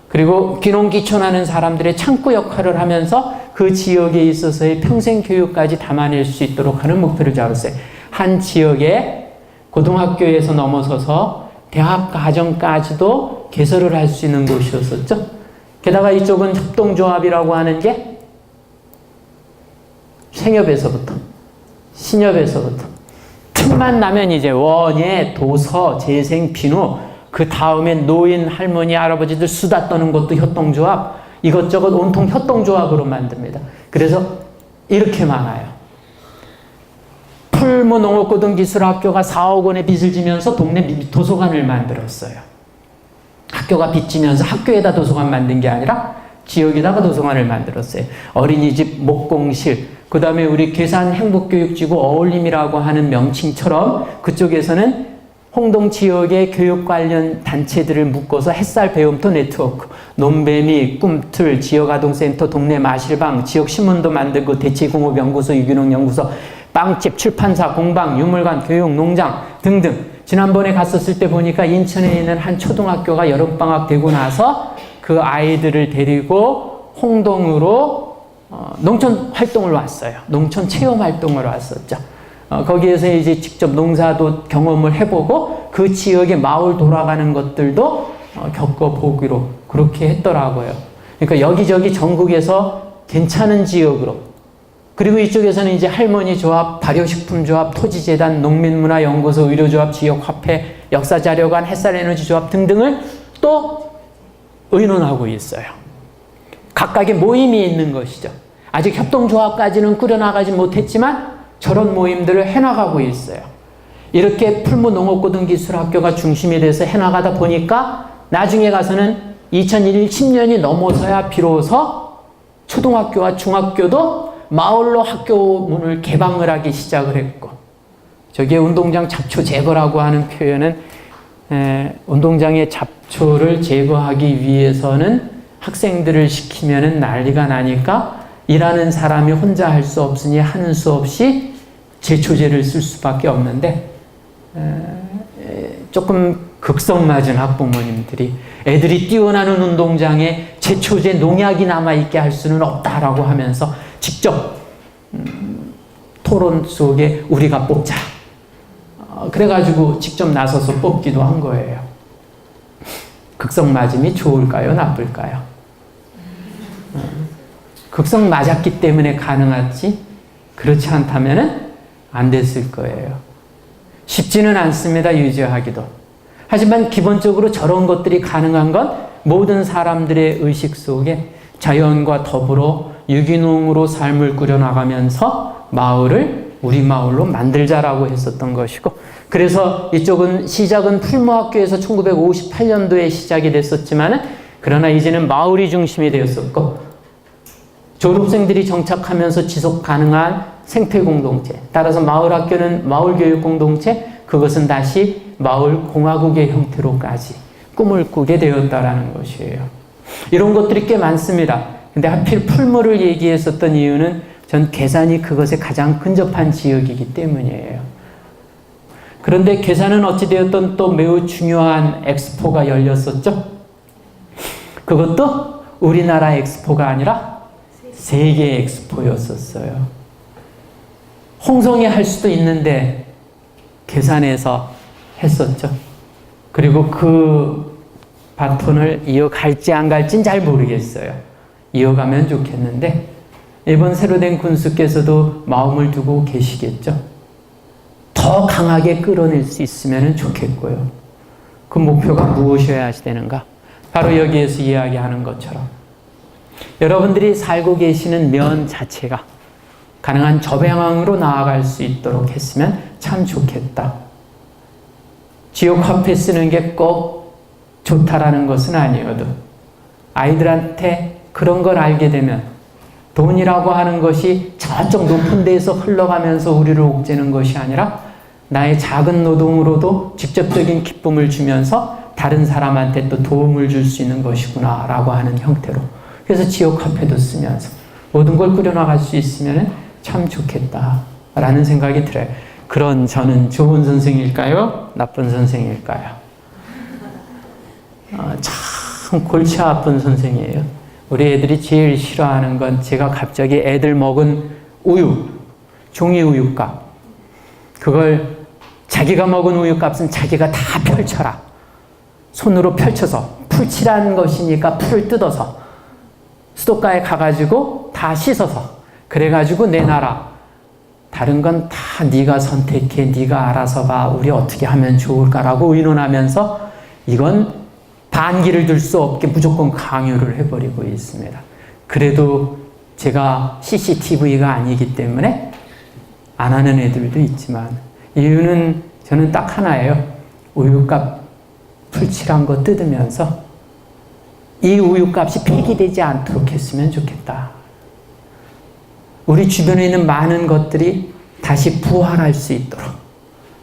그리고 귀농귀촌하는 사람들의 창구 역할을 하면서 그 지역에 있어서의 평생 교육까지 담아낼 수 있도록 하는 목표를 잡았어요. 한 지역에 고등학교에서 넘어서서 대학 과정까지도 개설을 할 수 있는 곳이었었죠. 게다가 이쪽은 협동조합이라고 하는 게 생협에서부터, 신협에서부터 틈만 나면 이제 원예, 도서, 재생, 비누, 그 다음에 노인, 할머니, 할아버지들 수다 떠는 것도 협동조합, 이것저것 온통 협동조합으로 만듭니다. 그래서 이렇게 많아요. 풀무농업고등기술학교가 4억 원의 빚을 지면서 동네 도서관을 만들었어요. 학교가 빚 지면서 학교에다 도서관 만든 게 아니라 지역에다가 도서관을 만들었어요. 어린이집, 목공실, 그 다음에 우리 계산 행복교육지구 어울림이라고 하는 명칭처럼 그쪽에서는 홍동 지역의 교육 관련 단체들을 묶어서 햇살 배움터 네트워크, 논배미, 꿈틀, 지역아동센터, 동네 마실방, 지역 신문도 만들고 대체공업연구소, 유기농연구소, 빵집, 출판사, 공방, 유물관, 교육, 농장 등등. 지난번에 갔었을 때 보니까 인천에 있는 한 초등학교가 여름방학 되고 나서 그 아이들을 데리고 홍동으로 농촌 활동을 왔어요. 농촌 체험 활동을 왔었죠. 거기에서 이제 직접 농사도 경험을 해보고 그 지역의 마을 돌아가는 것들도 겪어보기로 그렇게 했더라고요. 그러니까 여기저기 전국에서 괜찮은 지역으로, 그리고 이쪽에서는 이제 할머니 조합, 발효식품조합, 토지재단, 농민문화연구소, 의료조합, 지역화폐, 역사자료관, 햇살에너지조합 등등을 또 의논하고 있어요. 각각의 모임이 있는 것이죠. 아직 협동조합까지는 꾸려나가지 못했지만 저런 모임들을 해나가고 있어요. 이렇게 풀무농업고등기술학교가 중심이 돼서 해나가다 보니까 나중에 가서는 2010년이 넘어서야 비로소 초등학교와 중학교도 마을로 학교 문을 개방을 하기 시작을 했고, 저기에 운동장 잡초 제거라고 하는 표현은 운동장의 잡초를 제거하기 위해서는 학생들을 시키면은 난리가 나니까 일하는 사람이 혼자 할 수 없으니 하는 수 없이 제초제를 쓸 수밖에 없는데, 조금 극성맞은 학부모님들이 애들이 뛰어나는 운동장에 제초제 농약이 남아있게 할 수는 없다라고 하면서 직접 토론 속에 우리가 뽑자. 그래가지고 직접 나서서 뽑기도 한 거예요. 극성맞음이 좋을까요? 나쁠까요? 극성 맞았기 때문에 가능하지, 그렇지 않다면 안 됐을 거예요. 쉽지는 않습니다, 유지하기도. 하지만 기본적으로 저런 것들이 가능한 건 모든 사람들의 의식 속에 자연과 더불어 유기농으로 삶을 꾸려나가면서 마을을 우리 마을로 만들자라고 했었던 것이고, 그래서 이쪽은 시작은 풀무학교에서 1958년도에 시작이 됐었지만, 그러나 이제는 마을이 중심이 되었었고, 졸업생들이 정착하면서 지속 가능한 생태 공동체, 따라서 마을학교는 마을교육 공동체, 그것은 다시 마을 공화국의 형태로까지 꿈을 꾸게 되었다라는 것이에요. 이런 것들이 꽤 많습니다. 근데 하필 풀무를 얘기했었던 이유는 전 계산이 그것에 가장 근접한 지역이기 때문이에요. 그런데 계산은 어찌되었든 또 매우 중요한 엑스포가 열렸었죠. 그것도 우리나라 엑스포가 아니라 세계 엑스포였었어요. 홍성에 할 수도 있는데 계산에서 했었죠. 그리고 그 바톤을 이어갈지 안 갈지는 잘 모르겠어요. 이어가면 좋겠는데 이번 새로 된 군수께서도 마음을 두고 계시겠죠. 더 강하게 끌어낼 수 있으면 좋겠고요. 그 목표가 무엇이어야 되는가? 바로 여기에서 이야기하는 것처럼 여러분들이 살고 계시는 면 자체가 가능한 저방향으로 나아갈 수 있도록 했으면 참 좋겠다. 지옥 화폐 쓰는 게 꼭 좋다라는 것은 아니어도 아이들한테 그런 걸 알게 되면 돈이라고 하는 것이 저쪽 높은 데에서 흘러가면서 우리를 옥죄는 것이 아니라 나의 작은 노동으로도 직접적인 기쁨을 주면서 다른 사람한테 또 도움을 줄 수 있는 것이구나 라고 하는 형태로, 그래서 지옥 화폐도 쓰면서 모든 걸 꾸려나갈 수 있으면 참 좋겠다 라는 생각이 들어요. 그런 저는 좋은 선생일까요? 나쁜 선생일까요? 참 골치 아픈 선생이에요. 우리 애들이 제일 싫어하는 건 제가 갑자기 애들 먹은 우유, 종이 우유값, 그걸 자기가 먹은 우유값은 자기가 다 펼쳐라. 손으로 펼쳐서, 풀칠한 것이니까 풀을 뜯어서 수도가에 가가지고 다 씻어서 그래가지고 내놔라. 다른 건 다 네가 선택해, 네가 알아서 봐, 우리 어떻게 하면 좋을까라고 의논하면서 이건 반기를 들 수 없게 무조건 강요를 해버리고 있습니다. 그래도 제가 CCTV가 아니기 때문에 안 하는 애들도 있지만 이유는 저는 딱 하나예요. 우유값 풀칠한 거 뜯으면서 이 우유값이 폐기되지 않도록 했으면 좋겠다. 우리 주변에 있는 많은 것들이 다시 부활할 수 있도록,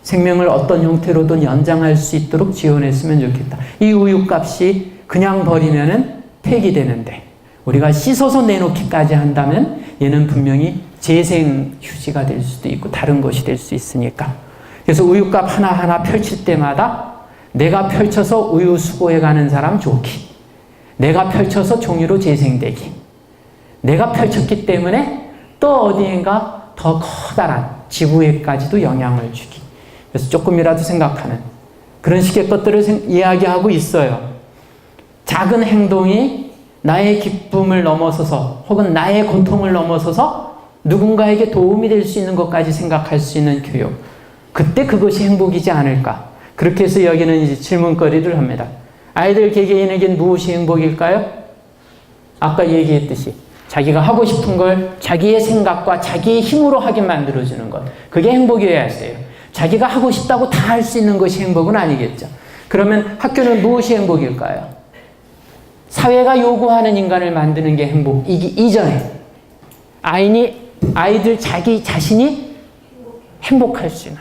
생명을 어떤 형태로든 연장할 수 있도록 지원했으면 좋겠다. 이 우유값이 그냥 버리면은 폐기되는데 우리가 씻어서 내놓기까지 한다면 얘는 분명히 재생 휴지가 될 수도 있고 다른 것이 될 수 있으니까. 그래서 우유값 하나하나 펼칠 때마다 내가 펼쳐서 우유 수거해 가는 사람 좋기, 내가 펼쳐서 종이로 재생되기, 내가 펼쳤기 때문에 또 어디인가 더 커다란 지구에까지도 영향을 주기. 그래서 조금이라도 생각하는 그런 식의 것들을 이야기하고 있어요. 작은 행동이 나의 기쁨을 넘어서서 혹은 나의 고통을 넘어서서 누군가에게 도움이 될 수 있는 것까지 생각할 수 있는 교육. 그때 그것이 행복이지 않을까. 그렇게 해서 여기는 이제 질문거리를 합니다. 아이들 개개인에겐 무엇이 행복일까요? 아까 얘기했듯이 자기가 하고 싶은 걸 자기의 생각과 자기의 힘으로 하게 만들어주는 것. 그게 행복이어야 했어요. 자기가 하고 싶다고 다 할 수 있는 것이 행복은 아니겠죠. 그러면 학교는 무엇이 행복일까요? 사회가 요구하는 인간을 만드는 게 행복이기 이전에 아이들 자기 자신이 행복할 수 있는,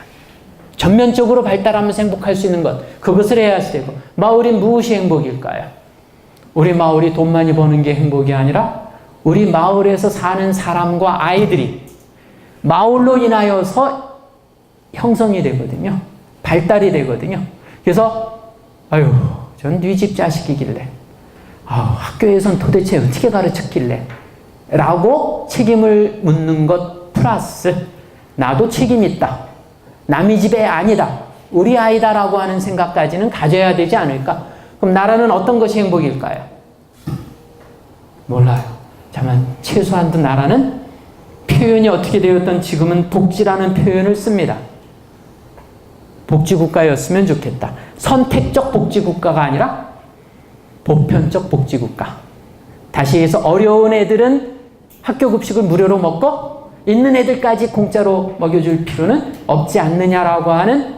전면적으로 발달하면서 행복할 수 있는 것, 그것을 해야 되고, 마을인 무엇이 행복일까요? 우리 마을이 돈 많이 버는 게 행복이 아니라 우리 마을에서 사는 사람과 아이들이 마을로 인하여서 형성이 되거든요. 발달이 되거든요. 그래서 전 네 집 자식이길래 학교에선 도대체 어떻게 가르쳤길래 라고 책임을 묻는 것 플러스 나도 책임 있다. 남의 집애 아니다. 우리 아이다라고 하는 생각까지는 가져야 되지 않을까? 그럼 나라는 어떤 것이 행복일까요? 몰라요. 다만 최소한도 나라는 표현이 어떻게 되었던 지금은 복지라는 표현을 씁니다. 복지국가였으면 좋겠다. 선택적 복지국가가 아니라 보편적 복지국가. 다시 해서 어려운 애들은 학교 급식을 무료로 먹고 있는 애들까지 공짜로 먹여줄 필요는 없지 않느냐라고 하는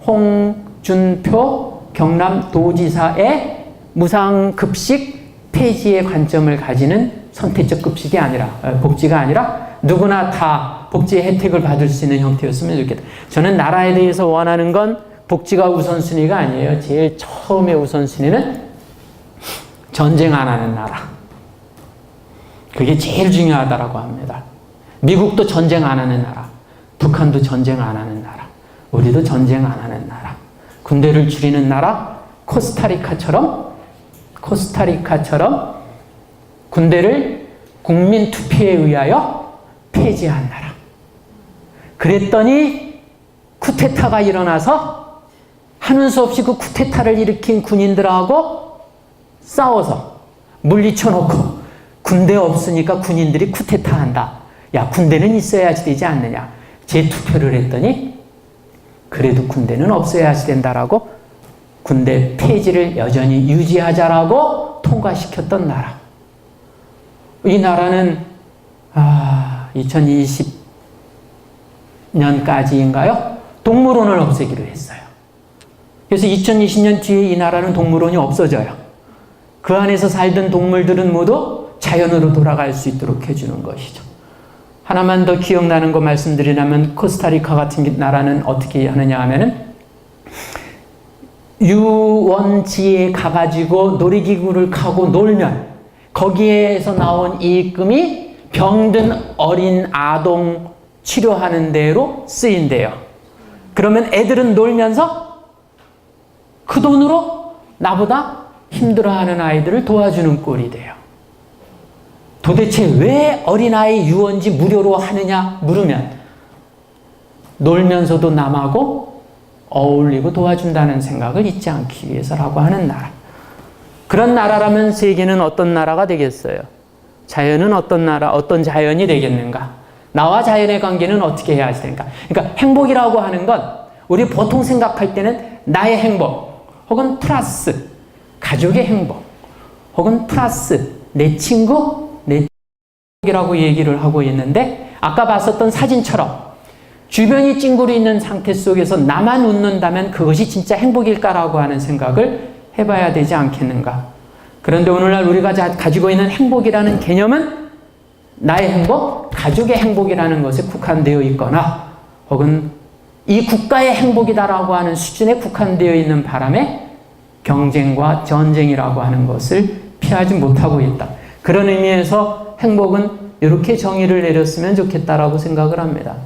홍준표 경남도지사의 무상급식 폐지의 관점을 가지는 선택적 급식이 아니라, 복지가 아니라 누구나 다 복지의 혜택을 받을 수 있는 형태였으면 좋겠다. 저는 나라에 대해서 원하는 건 복지가 우선순위가 아니에요. 제일 처음에 우선순위는 전쟁 안 하는 나라. 그게 제일 중요하다고 합니다. 미국도 전쟁 안 하는 나라, 북한도 전쟁 안 하는 나라, 우리도 전쟁 안 하는 나라, 군대를 줄이는 나라, 코스타리카처럼 군대를 국민 투표에 의하여 폐지한 나라. 그랬더니 쿠데타가 일어나서 하는 수 없이 그 쿠데타를 일으킨 군인들하고 싸워서 물리쳐놓고 군대 없으니까 군인들이 쿠데타한다. 야, 군대는 있어야지 되지 않느냐. 재투표를 했더니 그래도 군대는 없어야지 된다라고 군대 폐지를 여전히 유지하자라고 통과시켰던 나라. 이 나라는 2020년까지인가요? 동물원을 없애기로 했어요. 그래서 2020년 뒤에 이 나라는 동물원이 없어져요. 그 안에서 살던 동물들은 모두 자연으로 돌아갈 수 있도록 해주는 것이죠. 하나만 더 기억나는 거 말씀드리려면 코스타리카 같은 나라는 어떻게 하느냐 하면은 유원지에 가가지고 놀이기구를 타고 놀면 거기에서 나온 이익금이 병든 어린 아동 치료하는 데로 쓰인대요. 그러면 애들은 놀면서 그 돈으로 나보다 힘들어하는 아이들을 도와주는 꼴이 돼요. 도대체 왜 어린아이 유원지 무료로 하느냐 물으면 놀면서도 남하고 어울리고 도와준다는 생각을 잊지 않기 위해서라고 하는 나라. 그런 나라라면 세계는 어떤 나라가 되겠어요? 자연은 어떤 나라, 어떤 자연이 되겠는가? 나와 자연의 관계는 어떻게 해야 되는가? 그러니까 행복이라고 하는 건 우리 보통 생각할 때는 나의 행복 혹은 플러스 가족의 행복 혹은 플러스 내 친구, 내 이라고 얘기를 하고 있는데 아까 봤었던 사진처럼 주변이 찡그려 있는 상태 속에서 나만 웃는다면 그것이 진짜 행복일까라고 하는 생각을 해봐야 되지 않겠는가. 그런데 오늘날 우리가 가지고 있는 행복이라는 개념은 나의 행복, 가족의 행복이라는 것에 국한되어 있거나 혹은 이 국가의 행복이다라고 하는 수준에 국한되어 있는 바람에 경쟁과 전쟁이라고 하는 것을 피하지 못하고 있다. 그런 의미에서 행복은 이렇게 정의를 내렸으면 좋겠다라고 생각을 합니다.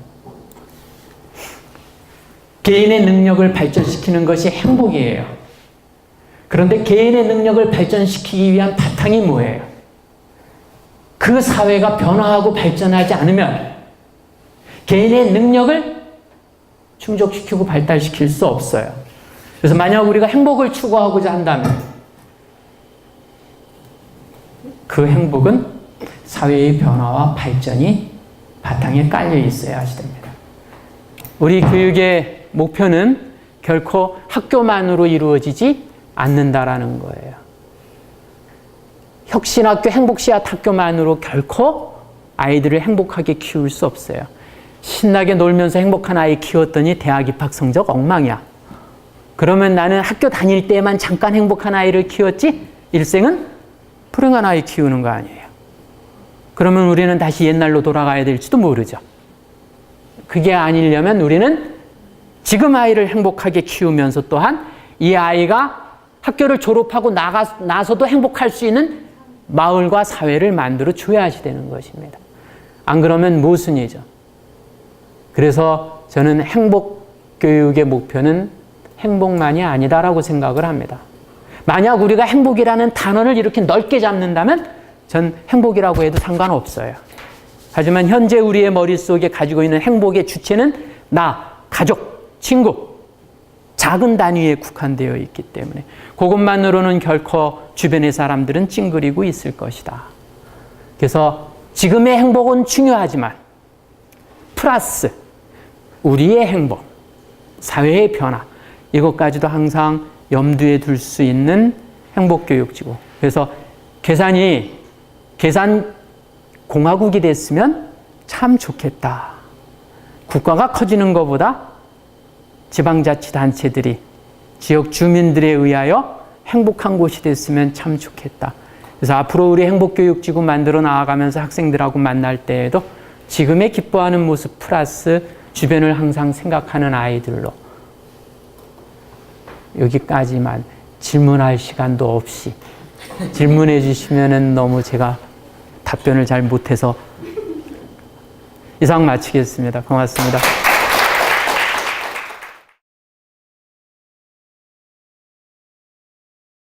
개인의 능력을 발전시키는 것이 행복이에요. 그런데 개인의 능력을 발전시키기 위한 바탕이 뭐예요? 그 사회가 변화하고 발전하지 않으면 개인의 능력을 충족시키고 발달시킬 수 없어요. 그래서 만약 우리가 행복을 추구하고자 한다면 그 행복은 사회의 변화와 발전이 바탕에 깔려 있어야지 됩니다. 우리 교육의 목표는 결코 학교만으로 이루어지지 않는다라는 거예요. 혁신학교, 행복씨앗 학교만으로 결코 아이들을 행복하게 키울 수 없어요. 신나게 놀면서 행복한 아이 키웠더니 대학 입학 성적 엉망이야. 그러면 나는 학교 다닐 때만 잠깐 행복한 아이를 키웠지 일생은 불행한 아이 키우는 거 아니에요. 그러면 우리는 다시 옛날로 돌아가야 될지도 모르죠. 그게 아니려면 우리는 지금 아이를 행복하게 키우면서 또한 이 아이가 학교를 졸업하고 나서도 행복할 수 있는 마을과 사회를 만들어 줘야지 되는 것입니다. 안 그러면 모순이죠. 그래서 저는 행복교육의 목표는 행복만이 아니다라고 생각을 합니다. 만약 우리가 행복이라는 단어를 이렇게 넓게 잡는다면 전 행복이라고 해도 상관없어요. 하지만 현재 우리의 머릿속에 가지고 있는 행복의 주체는 나, 가족, 친구, 작은 단위에 국한되어 있기 때문에 그것만으로는 결코 주변의 사람들은 찡그리고 있을 것이다. 그래서 지금의 행복은 중요하지만 플러스 우리의 행복, 사회의 변화 이것까지도 항상 염두에 둘 수 있는 행복교육지고 그래서 계산 공화국이 됐으면 참 좋겠다. 국가가 커지는 것보다 지방자치단체들이 지역 주민들에 의하여 행복한 곳이 됐으면 참 좋겠다. 그래서 앞으로 우리 행복교육지구 만들어 나아가면서 학생들하고 만날 때에도 지금의 기뻐하는 모습 플러스 주변을 항상 생각하는 아이들로 여기까지만 질문할 시간도 없이 질문해 주시면은 너무 제가 답변을 잘 못해서 이상 마치겠습니다. 고맙습니다.